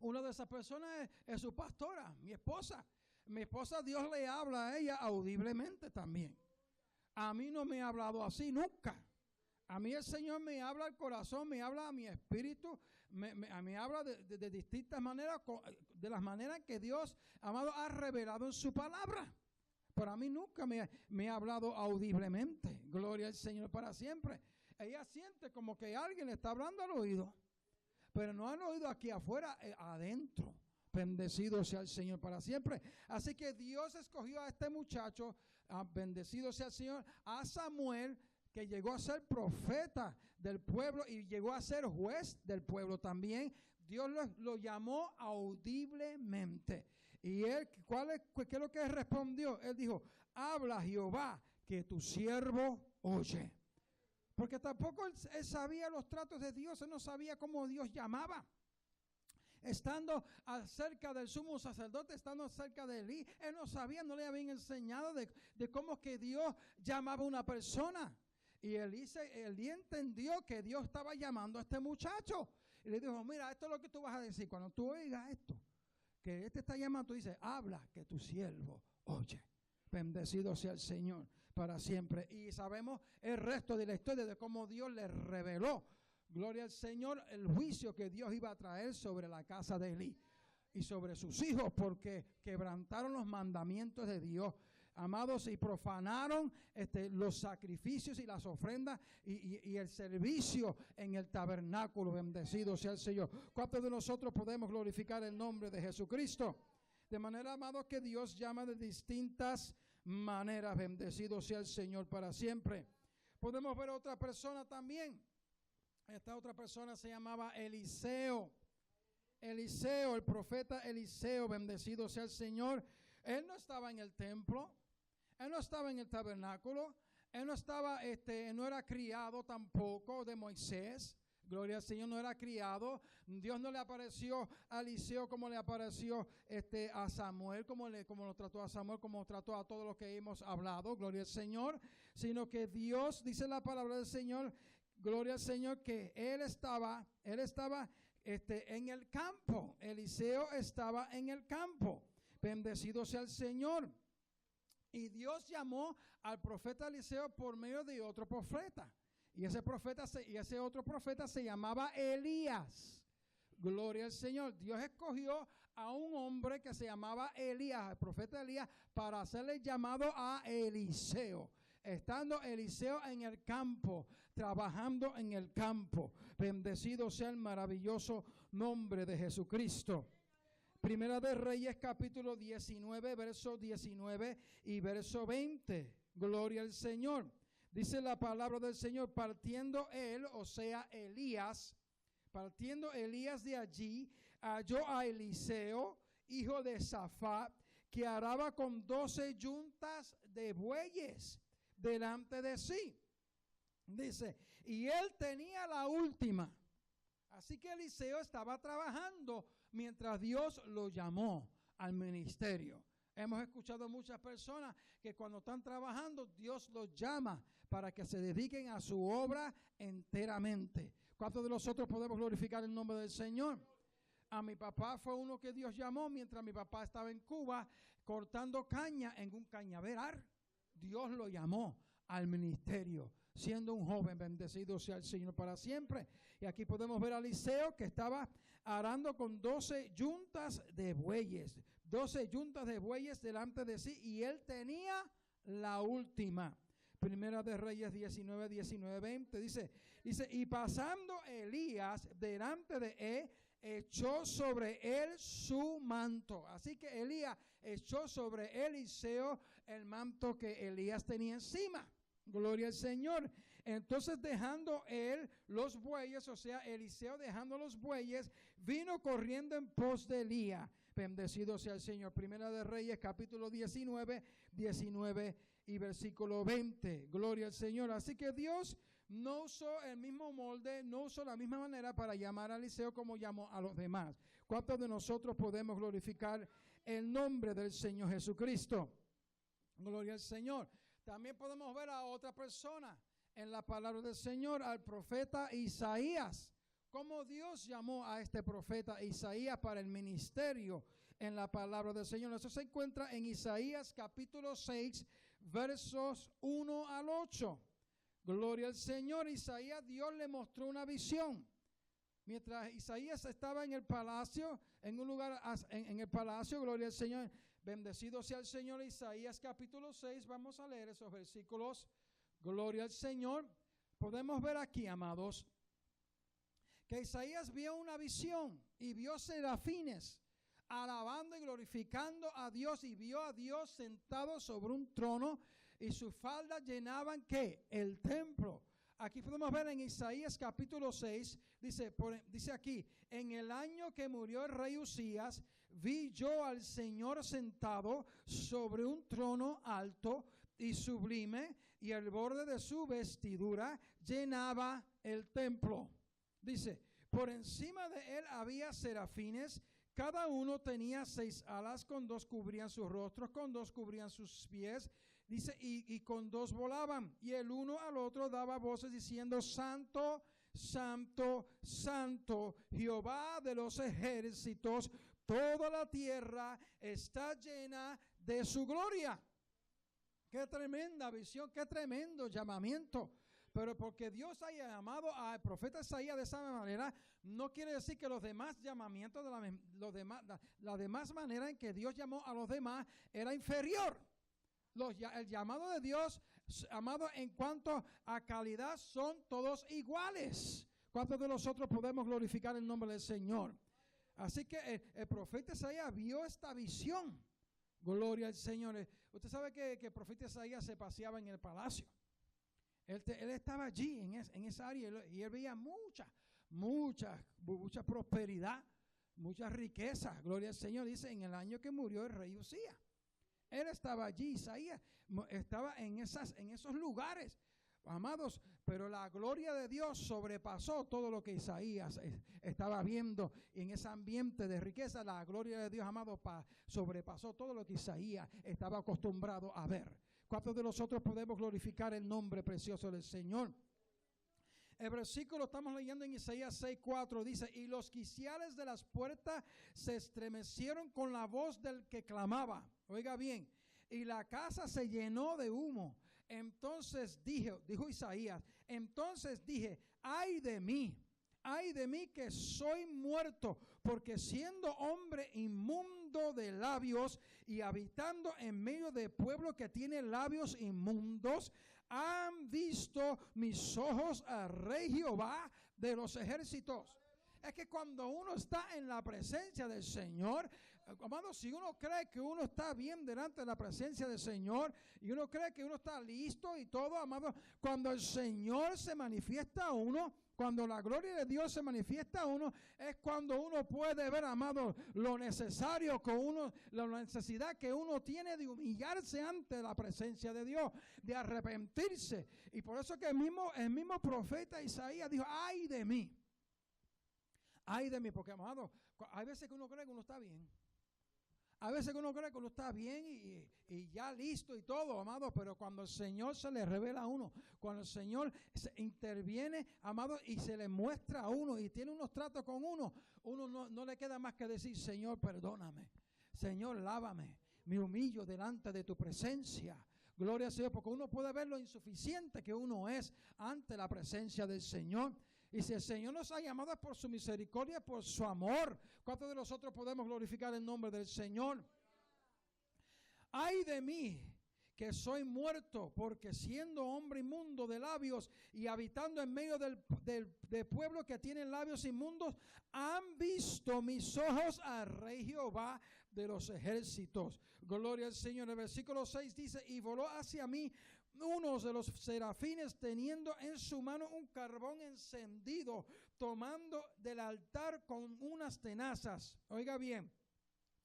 Una de esas personas es su pastora, mi esposa. Mi esposa, Dios le habla a ella audiblemente también. A mí no me ha hablado así nunca. A mí el Señor me habla al corazón, me habla a mi espíritu, me habla de distintas maneras, de las maneras que Dios, amado, ha revelado en su palabra. Pero a mí nunca me ha hablado audiblemente. Gloria al Señor para siempre. Ella siente como que alguien le está hablando al oído, pero no al oído aquí afuera, adentro. Bendecido sea el Señor para siempre. Así que Dios escogió a este muchacho, bendecido sea el Señor, a Samuel, que llegó a ser profeta del pueblo y llegó a ser juez del pueblo también. Dios lo llamó audiblemente. Y él, ¿qué es lo que él respondió? Él dijo: habla Jehová, que tu siervo oye. Porque tampoco él sabía los tratos de Dios, él no sabía cómo Dios llamaba. Estando cerca del sumo sacerdote, estando cerca de Elí, él no sabía, no le habían enseñado de cómo que Dios llamaba a una persona. Y Elí entendió que Dios estaba llamando a este muchacho. Y le dijo: mira, esto es lo que tú vas a decir. Cuando tú oigas esto, que te está llamando, tú dices: habla, que tu siervo oye. Bendecido sea el Señor para siempre. Y sabemos el resto de la historia de cómo Dios le reveló, gloria al Señor, el juicio que Dios iba a traer sobre la casa de Elí y sobre sus hijos, porque quebrantaron los mandamientos de Dios, amados, y profanaron los sacrificios y las ofrendas y el servicio en el tabernáculo. Bendecido sea el Señor. ¿Cuántos de nosotros podemos glorificar el nombre de Jesucristo? De manera, amados, que Dios llama de distintas maneras. Bendecido sea el Señor para siempre. Podemos ver otra persona también. Esta otra persona se llamaba Eliseo. Eliseo, el profeta Eliseo, bendecido sea el Señor. Él no estaba en el templo, él no estaba en el tabernáculo, él no estaba, no era criado tampoco de Moisés. Gloria al Señor, no era criado. Dios no le apareció a Eliseo como le apareció a Samuel, como lo trató a Samuel, como trató a todos los que hemos hablado. Gloria al Señor. Sino que Dios, dice la palabra del Señor, gloria al Señor, que él estaba en el campo. Eliseo estaba en el campo. Bendecido sea el Señor. Y Dios llamó al profeta Eliseo por medio de otro profeta. Y ese otro profeta se llamaba Elías. Gloria al Señor. Dios escogió a un hombre que se llamaba Elías, el profeta Elías, para hacerle llamado a Eliseo. Estando Eliseo en el campo, trabajando en el campo. Bendecido sea el maravilloso nombre de Jesucristo. Primera de Reyes, capítulo 19, verso 19 y verso 20. Gloria al Señor. Dice la palabra del Señor: partiendo él, o sea, Elías, partiendo Elías de allí, halló a Eliseo, hijo de Safat, que araba con 12 yuntas de bueyes delante de sí. Dice, y él tenía la última. Así que Eliseo estaba trabajando mientras Dios lo llamó al ministerio. Hemos escuchado muchas personas que cuando están trabajando, Dios los llama para que se dediquen a su obra enteramente. ¿Cuántos de nosotros podemos glorificar el nombre del Señor? A mi papá fue uno que Dios llamó mientras mi papá estaba en Cuba cortando caña en un cañaveral. Dios lo llamó al ministerio, siendo un joven. Bendecido sea el Señor para siempre. Y aquí podemos ver a Eliseo que estaba arando con 12 yuntas de bueyes. 12 yuntas de bueyes delante de sí, y él tenía la última. Primera de Reyes 19, 19, 20. Dice, y pasando Elías delante de él, echó sobre él su manto. Así que Elías echó sobre Eliseo el manto que Elías tenía encima. Gloria al Señor. Entonces, dejando él los bueyes, o sea, Eliseo dejando los bueyes, vino corriendo en pos de Elías. Bendecido sea el Señor. Primera de Reyes, capítulo 19, 19 y versículo 20. Gloria al Señor. Así que Dios no usó el mismo molde, no usó la misma manera para llamar a Eliseo como llamó a los demás. ¿Cuántos de nosotros podemos glorificar el nombre del Señor Jesucristo? Gloria al Señor. También podemos ver a otra persona en la palabra del Señor, al profeta Isaías. Cómo Dios llamó a este profeta Isaías para el ministerio en la palabra del Señor. Eso se encuentra en Isaías capítulo 6, versos 1 al 8. Gloria al Señor. Isaías, Dios le mostró una visión. Mientras Isaías estaba en el palacio, en un lugar en el palacio, gloria al Señor. Bendecido sea el Señor. Isaías capítulo 6, vamos a leer esos versículos. Gloria al Señor. Podemos ver aquí, amados, que Isaías vio una visión y vio serafines alabando y glorificando a Dios, y vio a Dios sentado sobre un trono y sus faldas llenaban ¿qué? El templo. Aquí podemos ver en Isaías capítulo 6, dice aquí, en el año que murió el rey Usías, vi yo al Señor sentado sobre un trono alto y sublime, y el borde de su vestidura llenaba el templo. Dice, por encima de él había serafines, cada uno tenía 6 alas, con 2 cubrían sus rostros, con 2 cubrían sus pies. Dice, y con 2 volaban, y el uno al otro daba voces diciendo, Santo, Santo, Santo, Jehová de los ejércitos, toda la tierra está llena de su gloria. Qué tremenda visión, qué tremendo llamamiento. Pero porque Dios haya llamado al profeta Isaías de esa manera, no quiere decir que los demás llamamientos, la demás manera en que Dios llamó a los demás era inferior. El llamado de Dios, amado, en cuanto a calidad, son todos iguales. ¿Cuántos de nosotros podemos glorificar el nombre del Señor? Así que el profeta Isaías vio esta visión. Gloria al Señor. Usted sabe que el profeta Isaías se paseaba en el palacio. Él estaba allí en esa área y él veía mucha prosperidad, mucha riqueza. Gloria al Señor. Dice, en el año que murió el rey Usías. Él estaba allí, Isaías estaba en esos lugares, amados, pero la gloria de Dios sobrepasó todo lo que Isaías estaba viendo en ese ambiente de riqueza. La gloria de Dios, amado, sobrepasó todo lo que Isaías estaba acostumbrado a ver. ¿Cuántos de nosotros podemos glorificar el nombre precioso del Señor? El versículo estamos leyendo en Isaías 6:4, dice, y los quiciales de las puertas se estremecieron con la voz del que clamaba. Oiga bien, y la casa se llenó de humo. Entonces dijo Isaías, entonces dije, ay de mí, ay de mí que soy muerto, porque siendo hombre inmundo de labios y habitando en medio de pueblo que tiene labios inmundos, han visto mis ojos al Rey Jehová de los ejércitos. Es que cuando uno está en la presencia del Señor, amado, si uno cree que uno está bien delante de la presencia del Señor y uno cree que uno está listo y todo, amado, cuando el Señor se manifiesta a uno, cuando la gloria de Dios se manifiesta a uno, es cuando uno puede ver, amado, lo necesario que uno, la necesidad que uno tiene de humillarse ante la presencia de Dios, de arrepentirse. Y por eso que el mismo profeta Isaías dijo, ay de mí. Ay de mí, porque, amado, hay veces que uno cree que uno está bien. Hay veces que uno cree que uno está bien y ya listo y todo, amado, pero cuando el Señor se le revela a uno, cuando el Señor se interviene, amado, y se le muestra a uno y tiene unos tratos con uno no le queda más que decir, Señor, perdóname, Señor, lávame, me humillo delante de tu presencia. Gloria al Señor, porque uno puede ver lo insuficiente que uno es ante la presencia del Señor. Y si el Señor nos ha llamado es por su misericordia, por su amor. ¿Cuántos de nosotros podemos glorificar el nombre del Señor? Ay de mí, que soy muerto, porque siendo hombre inmundo de labios y habitando en medio del pueblo que tiene labios inmundos, han visto mis ojos al Rey Jehová de los ejércitos. Gloria al Señor. El versículo 6 dice, y voló hacia mí uno de los serafines teniendo en su mano un carbón encendido, tomando del altar con unas tenazas. Oiga bien.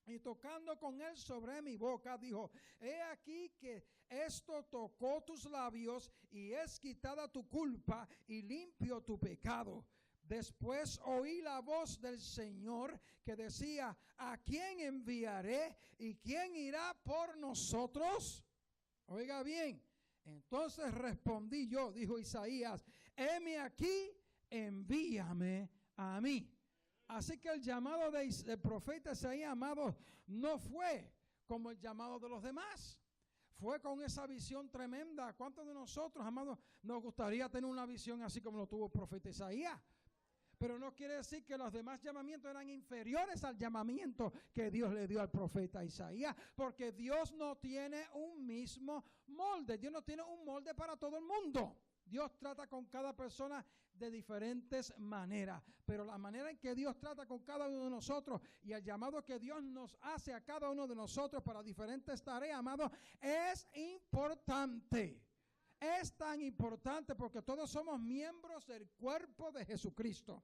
Y tocando con él sobre mi boca, dijo, he aquí que esto tocó tus labios y es quitada tu culpa y limpio tu pecado. Después oí la voz del Señor que decía, ¿a quién enviaré y quién irá por nosotros? Oiga bien. Entonces respondí yo, dijo Isaías, heme aquí, envíame a mí. Así que el llamado del profeta Isaías, amado, no fue como el llamado de los demás. Fue con esa visión tremenda. ¿Cuántos de nosotros, amados, nos gustaría tener una visión así como lo tuvo el profeta Isaías? Pero no quiere decir que los demás llamamientos eran inferiores al llamamiento que Dios le dio al profeta Isaías, porque Dios no tiene un mismo molde. Dios no tiene un molde para todo el mundo. Dios trata con cada persona de diferentes maneras, pero la manera en que Dios trata con cada uno de nosotros y el llamado que Dios nos hace a cada uno de nosotros para diferentes tareas, amados, es importante. Es tan importante porque todos somos miembros del cuerpo de Jesucristo.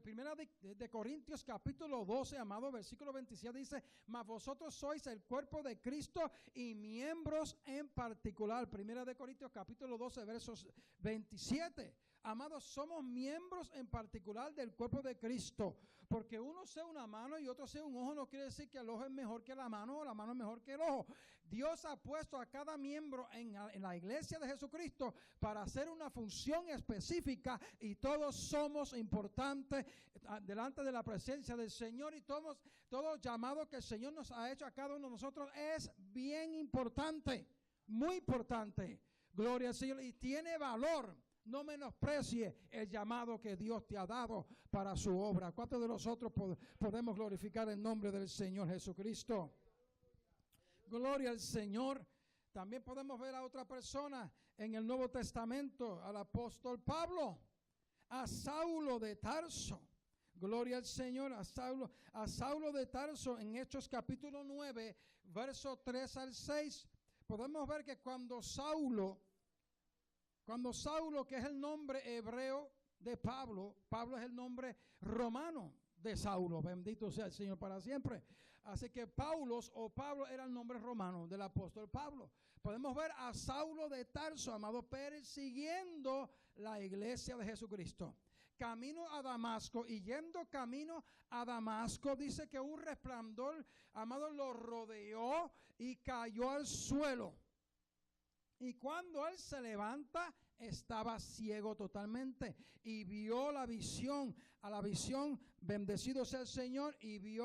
Primera de Corintios capítulo 12, amado, versículo 27 dice, mas vosotros sois el cuerpo de Cristo y miembros en particular. Primera de Corintios capítulo 12, versos 27. Amados, somos miembros en particular del cuerpo de Cristo. Porque uno sea una mano y otro sea un ojo no quiere decir que el ojo es mejor que la mano o la mano es mejor que el ojo. Dios ha puesto a cada miembro en la iglesia de Jesucristo para hacer una función específica y todos somos importantes delante de la presencia del Señor y todo llamado que el Señor nos ha hecho a cada uno de nosotros es bien importante, muy importante. Gloria al Señor y tiene valor. No menosprecie el llamado que Dios te ha dado para su obra. ¿Cuántos de nosotros podemos glorificar el nombre del Señor Jesucristo? Gloria al Señor. También podemos ver a otra persona en el Nuevo Testamento, al apóstol Pablo, a Saulo de Tarso. Gloria al Señor, a Saulo de Tarso en Hechos capítulo 9, versos 3 al 6. Podemos ver que cuando Saulo, que es el nombre hebreo de Pablo, Pablo es el nombre romano de Saulo, bendito sea el Señor para siempre. Así que Pablo era el nombre romano del apóstol Pablo. Podemos ver a Saulo de Tarso, amado, persiguiendo la iglesia de Jesucristo. Camino a Damasco y yendo camino a Damasco, dice que un resplandor, amado, lo rodeó y cayó al suelo. Y cuando él se levanta, estaba ciego totalmente y vio la visión, bendecido sea el Señor, y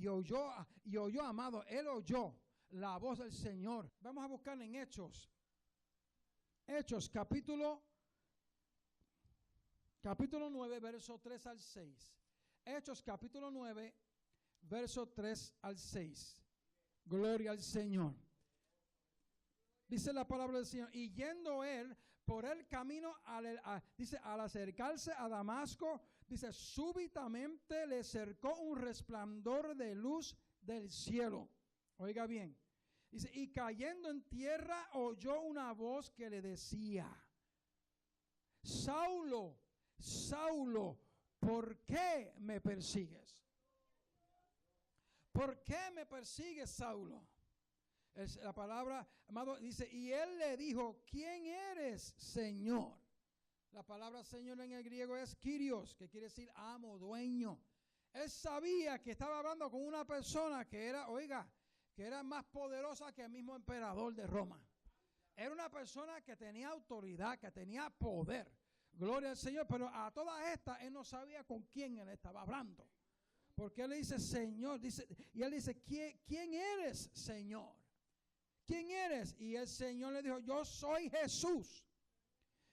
oyó, amado, él oyó la voz del Señor. Vamos a buscar en Hechos capítulo capítulo 9, verso 3 al 6. Hechos capítulo 9, verso 3 al 6. Gloria al Señor. Dice la palabra del Señor, y yendo él por el camino, dice, al acercarse a Damasco, dice, súbitamente le cercó un resplandor de luz del cielo. Oiga bien, dice, y cayendo en tierra oyó una voz que le decía, Saulo, Saulo, ¿por qué me persigues? ¿Por qué me persigues, Saulo? La palabra, amado, dice, y él le dijo, ¿quién eres, Señor? La palabra Señor en el griego es Kyrios, que quiere decir amo, dueño. Él sabía que estaba hablando con una persona que era, oiga, que era más poderosa que el mismo emperador de Roma. Era una persona que tenía autoridad, que tenía poder. Gloria al Señor, pero a todas estas él no sabía con quién él estaba hablando. Porque él le dice, Señor, dice, y él dice, ¿quién eres, Señor? ¿Quién eres? Y el Señor le dijo, yo soy Jesús.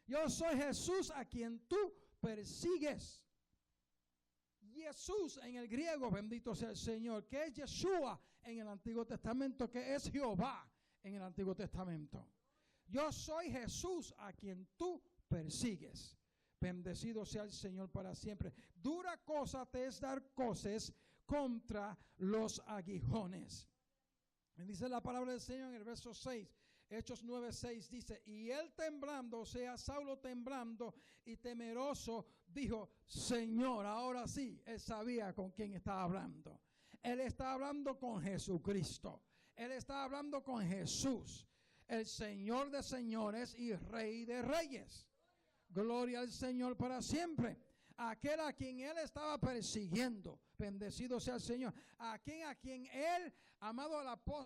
Yo soy Jesús a quien tú persigues. Jesús en el griego, bendito sea el Señor, que es Yeshua en el Antiguo Testamento, que es Jehová en el Antiguo Testamento. Yo soy Jesús a quien tú persigues. Bendecido sea el Señor para siempre. Dura cosa te es dar coces contra los aguijones. Dice la palabra del Señor en el verso 6, Hechos 9:6 dice, y él temblando, o sea, Saulo temblando y temeroso, dijo, Señor, ahora sí, él sabía con quién estaba hablando. Él estaba hablando con Jesucristo. Él estaba hablando con Jesús, el Señor de señores y Rey de reyes. Gloria al Señor para siempre. Aquel a quien él estaba persiguiendo, bendecido sea el Señor. A quien él, amado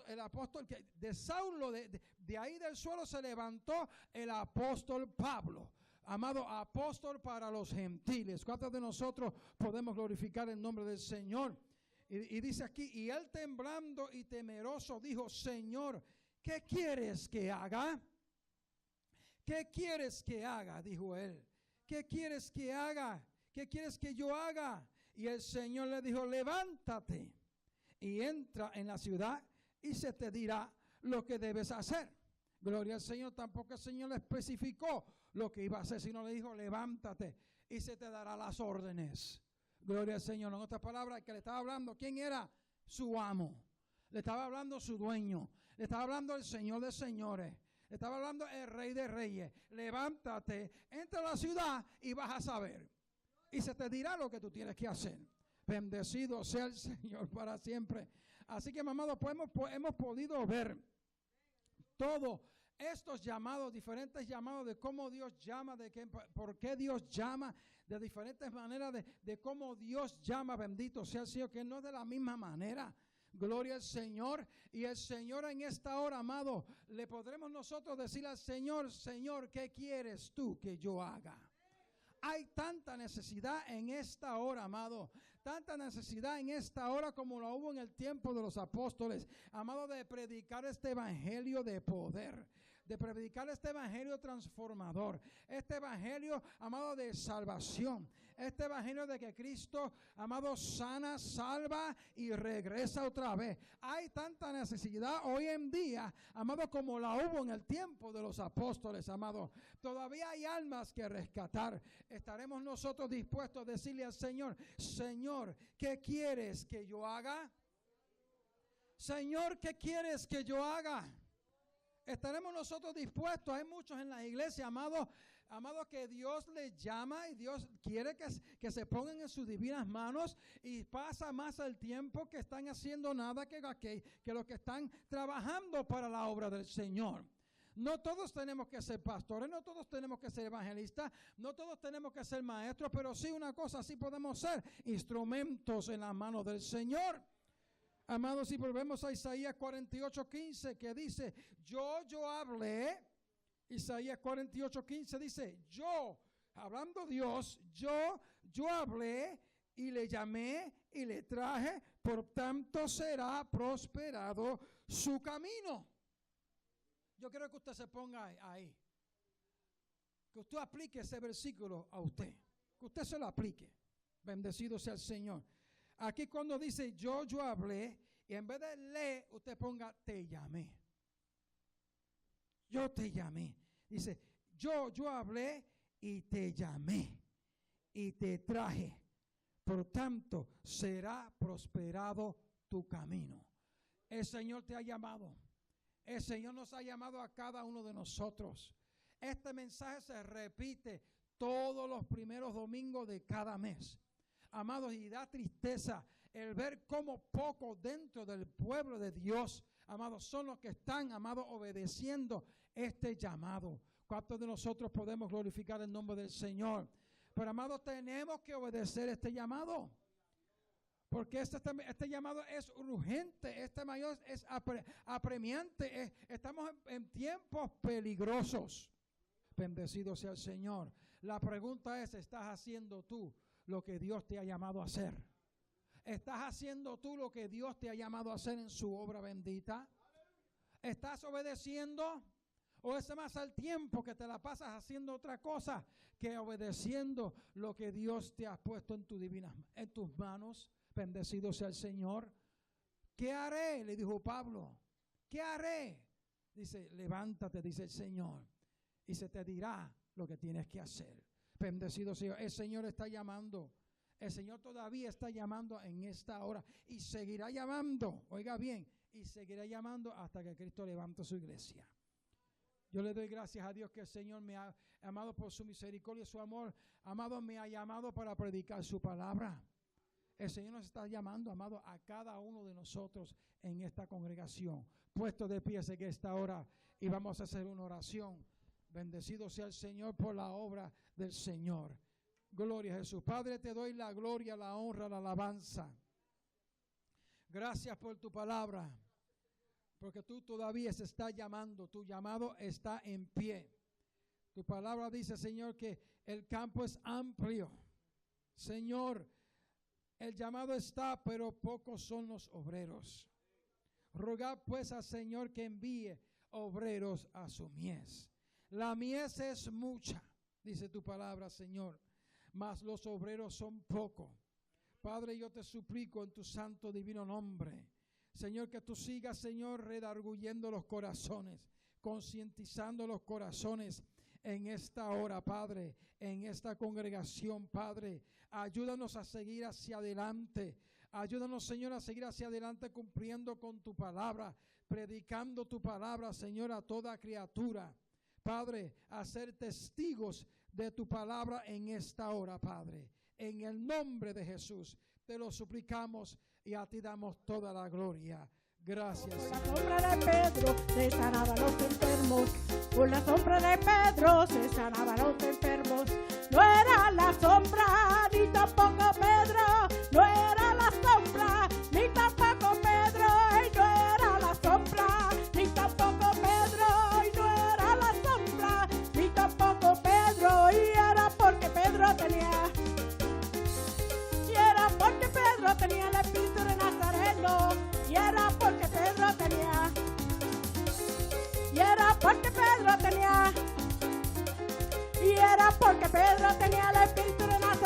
el apóstol, que de Saulo, de ahí del suelo se levantó el apóstol Pablo. Amado apóstol para los gentiles. ¿Cuántos de nosotros podemos glorificar el nombre del Señor? Y dice aquí, y él temblando y temeroso dijo, Señor, ¿qué quieres que haga? ¿Qué quieres que haga? Dijo él. ¿Qué quieres que haga? ¿Qué quieres que yo haga? Y el Señor le dijo, levántate y entra en la ciudad y se te dirá lo que debes hacer. Gloria al Señor. Tampoco el Señor le especificó lo que iba a hacer, sino le dijo, levántate y se te dará las órdenes. Gloria al Señor. En otras palabras, el que le estaba hablando, ¿quién era? Su amo. Le estaba hablando su dueño. Le estaba hablando el Señor de señores. Le estaba hablando el Rey de reyes. Levántate, entra a la ciudad y vas a saber. Y se te dirá lo que tú tienes que hacer. Bendecido sea el Señor para siempre. Así que, amados, pues hemos podido ver todos estos llamados, diferentes llamados de cómo Dios llama, por qué Dios llama, de diferentes maneras de cómo Dios llama, bendito sea el Señor, que no es de la misma manera. Gloria al Señor. Y el Señor en esta hora, amado, le podremos nosotros decir al Señor, Señor, ¿qué quieres tú que yo haga? Hay tanta necesidad en esta hora, amado. Tanta necesidad en esta hora como la hubo en el tiempo de los apóstoles, amado, de predicar este evangelio de poder, de predicar este evangelio transformador, este evangelio, amado, de salvación, este evangelio de que Cristo, amado, sana, salva y regresa otra vez. Hay tanta necesidad hoy en día, amado, como la hubo en el tiempo de los apóstoles, amado. Todavía hay almas que rescatar. ¿Estaremos nosotros dispuestos a decirle al Señor, Señor, ¿qué quieres que yo haga? Señor, ¿qué quieres que yo haga? ¿Estaremos nosotros dispuestos? Hay muchos en la iglesia, amados, que Dios les llama y Dios quiere que se pongan en sus divinas manos, y pasa más el tiempo que están haciendo nada que los que están trabajando para la obra del Señor. No todos tenemos que ser pastores, no todos tenemos que ser evangelistas, no todos tenemos que ser maestros, pero sí una cosa, sí podemos ser instrumentos en las manos del Señor. Amados, si volvemos a Isaías 48:15, que dice, yo hablé. Isaías 48:15 dice, yo, hablando Dios, yo hablé y le llamé y le traje, por tanto será prosperado su camino. Yo quiero que usted se ponga ahí, que usted aplique ese versículo a usted. que usted se lo aplique. Bendecido sea el Señor. Aquí cuando dice yo hablé, y en vez de le, usted ponga te llamé. Yo te llamé. Dice yo hablé y te llamé y te traje. Por tanto, será prosperado tu camino. El Señor te ha llamado. El Señor nos ha llamado a cada uno de nosotros. Este mensaje se repite todos los primeros domingos de cada mes. Amados, y da tristeza el ver cómo pocos dentro del pueblo de Dios, amados, son los que están, amados, obedeciendo este llamado. ¿Cuántos de nosotros podemos glorificar el nombre del Señor? Pero, amados, tenemos que obedecer este llamado. Porque este llamado es urgente, este llamado es apremiante. Estamos en tiempos peligrosos. Bendecido sea el Señor. La pregunta es, ¿estás haciendo tú lo que Dios te ha llamado a hacer? ¿Estás haciendo tú lo que Dios te ha llamado a hacer en su obra bendita? ¿Estás obedeciendo? ¿O es más al tiempo que te la pasas haciendo otra cosa que obedeciendo lo que Dios te ha puesto en tus manos? Bendecido sea el Señor. ¿Qué haré? Le dijo Pablo. ¿Qué haré? Dice, levántate, dice el Señor, y se te dirá lo que tienes que hacer. Bendecido sea. El Señor está llamando. El Señor todavía está llamando en esta hora y seguirá llamando. Oiga bien, y seguirá llamando hasta que Cristo levante su iglesia. Yo le doy gracias a Dios que el Señor me ha amado por su misericordia y su amor. Amado, me ha llamado para predicar su palabra. El Señor nos está llamando, amado, a cada uno de nosotros en esta congregación. Puesto de pie en esta hora y vamos a hacer una oración. Bendecido sea el Señor por la obra del Señor. Gloria a Jesús. Padre, te doy la gloria, la honra, la alabanza. Gracias por tu palabra. Porque tú todavía se está llamando. Tu llamado está en pie. Tu palabra dice, Señor, que el campo es amplio. Señor, el llamado está, pero pocos son los obreros. Rogad pues al Señor que envíe obreros a su mies. La mies es mucha, dice tu palabra, Señor, mas los obreros son pocos. Padre, yo te suplico en tu santo divino nombre, Señor, que tú sigas, Señor, redarguyendo los corazones, concientizando los corazones en esta hora, Padre, en esta congregación, Padre. Ayúdanos a seguir hacia adelante. Ayúdanos, Señor, a seguir hacia adelante cumpliendo con tu palabra, predicando tu palabra, Señor, a toda criatura. Padre, a ser testigos de tu palabra en esta hora, Padre. En el nombre de Jesús te lo suplicamos y a ti damos toda la gloria. Gracias. Por la sombra de Pedro se sanaban los enfermos. Por la sombra de Pedro se sanaban los enfermos. No era la sombra, ni tampoco Pedro. No era la sombra, ni tampoco Pedro. Y no era la sombra, ni tampoco Pedro. Y no era la sombra, ni tampoco Pedro. Y era porque Pedro tenía. Y era porque Pedro tenía el espíritu de Nazareno. Y era porque Pedro tenía. Y era porque Pedro tenía. Y era porque Pedro tenía el espíritu de Nazareno.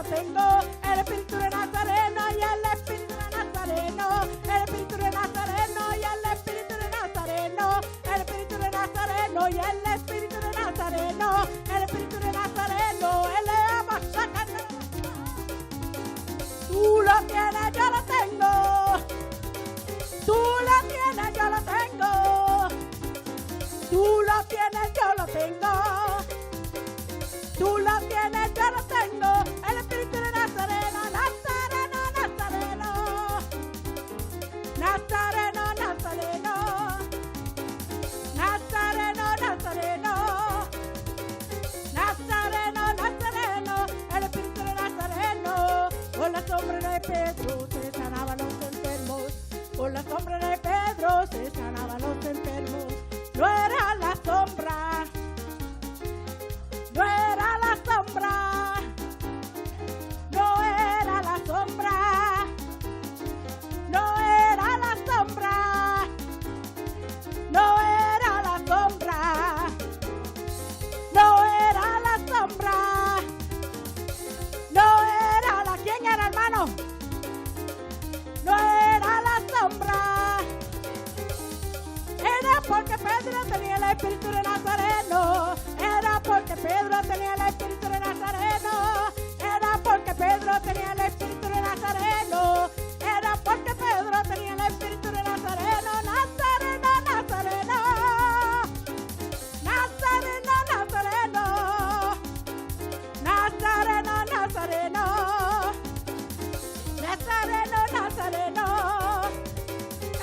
tengo, el Espíritu de Nazareno y el Espíritu de Nazareno, el Espíritu de Nazareno y el Espíritu de Nazareno, el Espíritu de Nazareno y el Espíritu de Nazareno, el Espíritu de Nazareno, él le ama sacando. Tú lo tienes, yo lo tengo. Tú lo tienes, yo lo tengo. Tú lo tienes, yo lo tengo. Tú lo tienes, yo lo tengo. El Espíritu de Nazareno, Nazareno, Nazareno. Nazareno, Nazareno. Nazareno, Nazareno. Nazareno, Nazareno. El Espíritu de Nazareno. Con la sombra de Pedro se sanaban los enfermos. Con la sombra de Pedro se sanaban los enfermos. No era la sombra. No era la sombra. No era la sombra. No era la sombra. No era la sombra. No era la sombra. No era la. ¿Quién era, hermano? No era la sombra. Era porque Pedro tenía el Espíritu de Nazareno. Era porque Pedro tenía el Espíritu de Nazareno. Era porque Pedro tenía el Espíritu de Nazareno. Era porque Pedro tenía el Espíritu de Nazareno. Nazareno, Nazareno. Nazareno, Nazareno. Nazareno, Nazareno. Nazareno, Nazareno.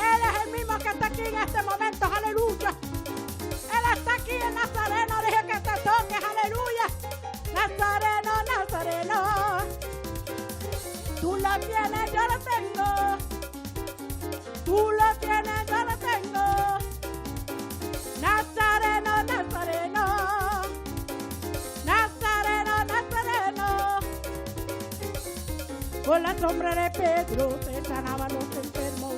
Él es el mismo que está aquí en este momento, aleluya. Él está aquí en Nazareno, dije que te toques, aleluya. Nazareno, Nazareno. Tú lo tienes, yo lo tengo. Tú lo tienes, yo lo tengo. Nazareno, Nazareno. Nazareno, Nazareno. Con la sombra de Pedro se sanaban los enfermos.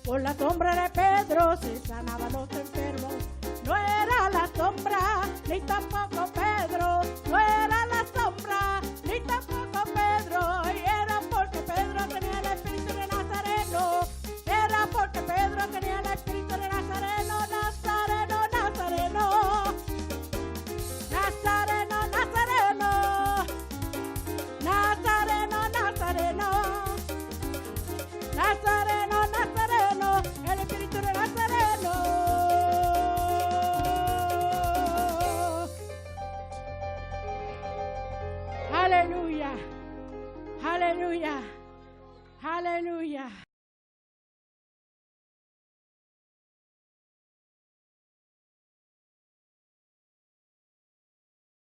Por la sombra de Pedro se sanaban los enfermos. No era la sombra, ni tampoco Pedro. No era la sombra, ni tampoco Pedro. Y era porque Pedro tenía el Espíritu de Nazareno. Era porque Pedro tenía el Espíritu de Nazareno. Nazareno, Nazareno. Nazareno, Nazareno. Nazareno, Nazareno. Nazareno, Nazareno, el Espíritu de Nazareno. Aleluya, aleluya, aleluya.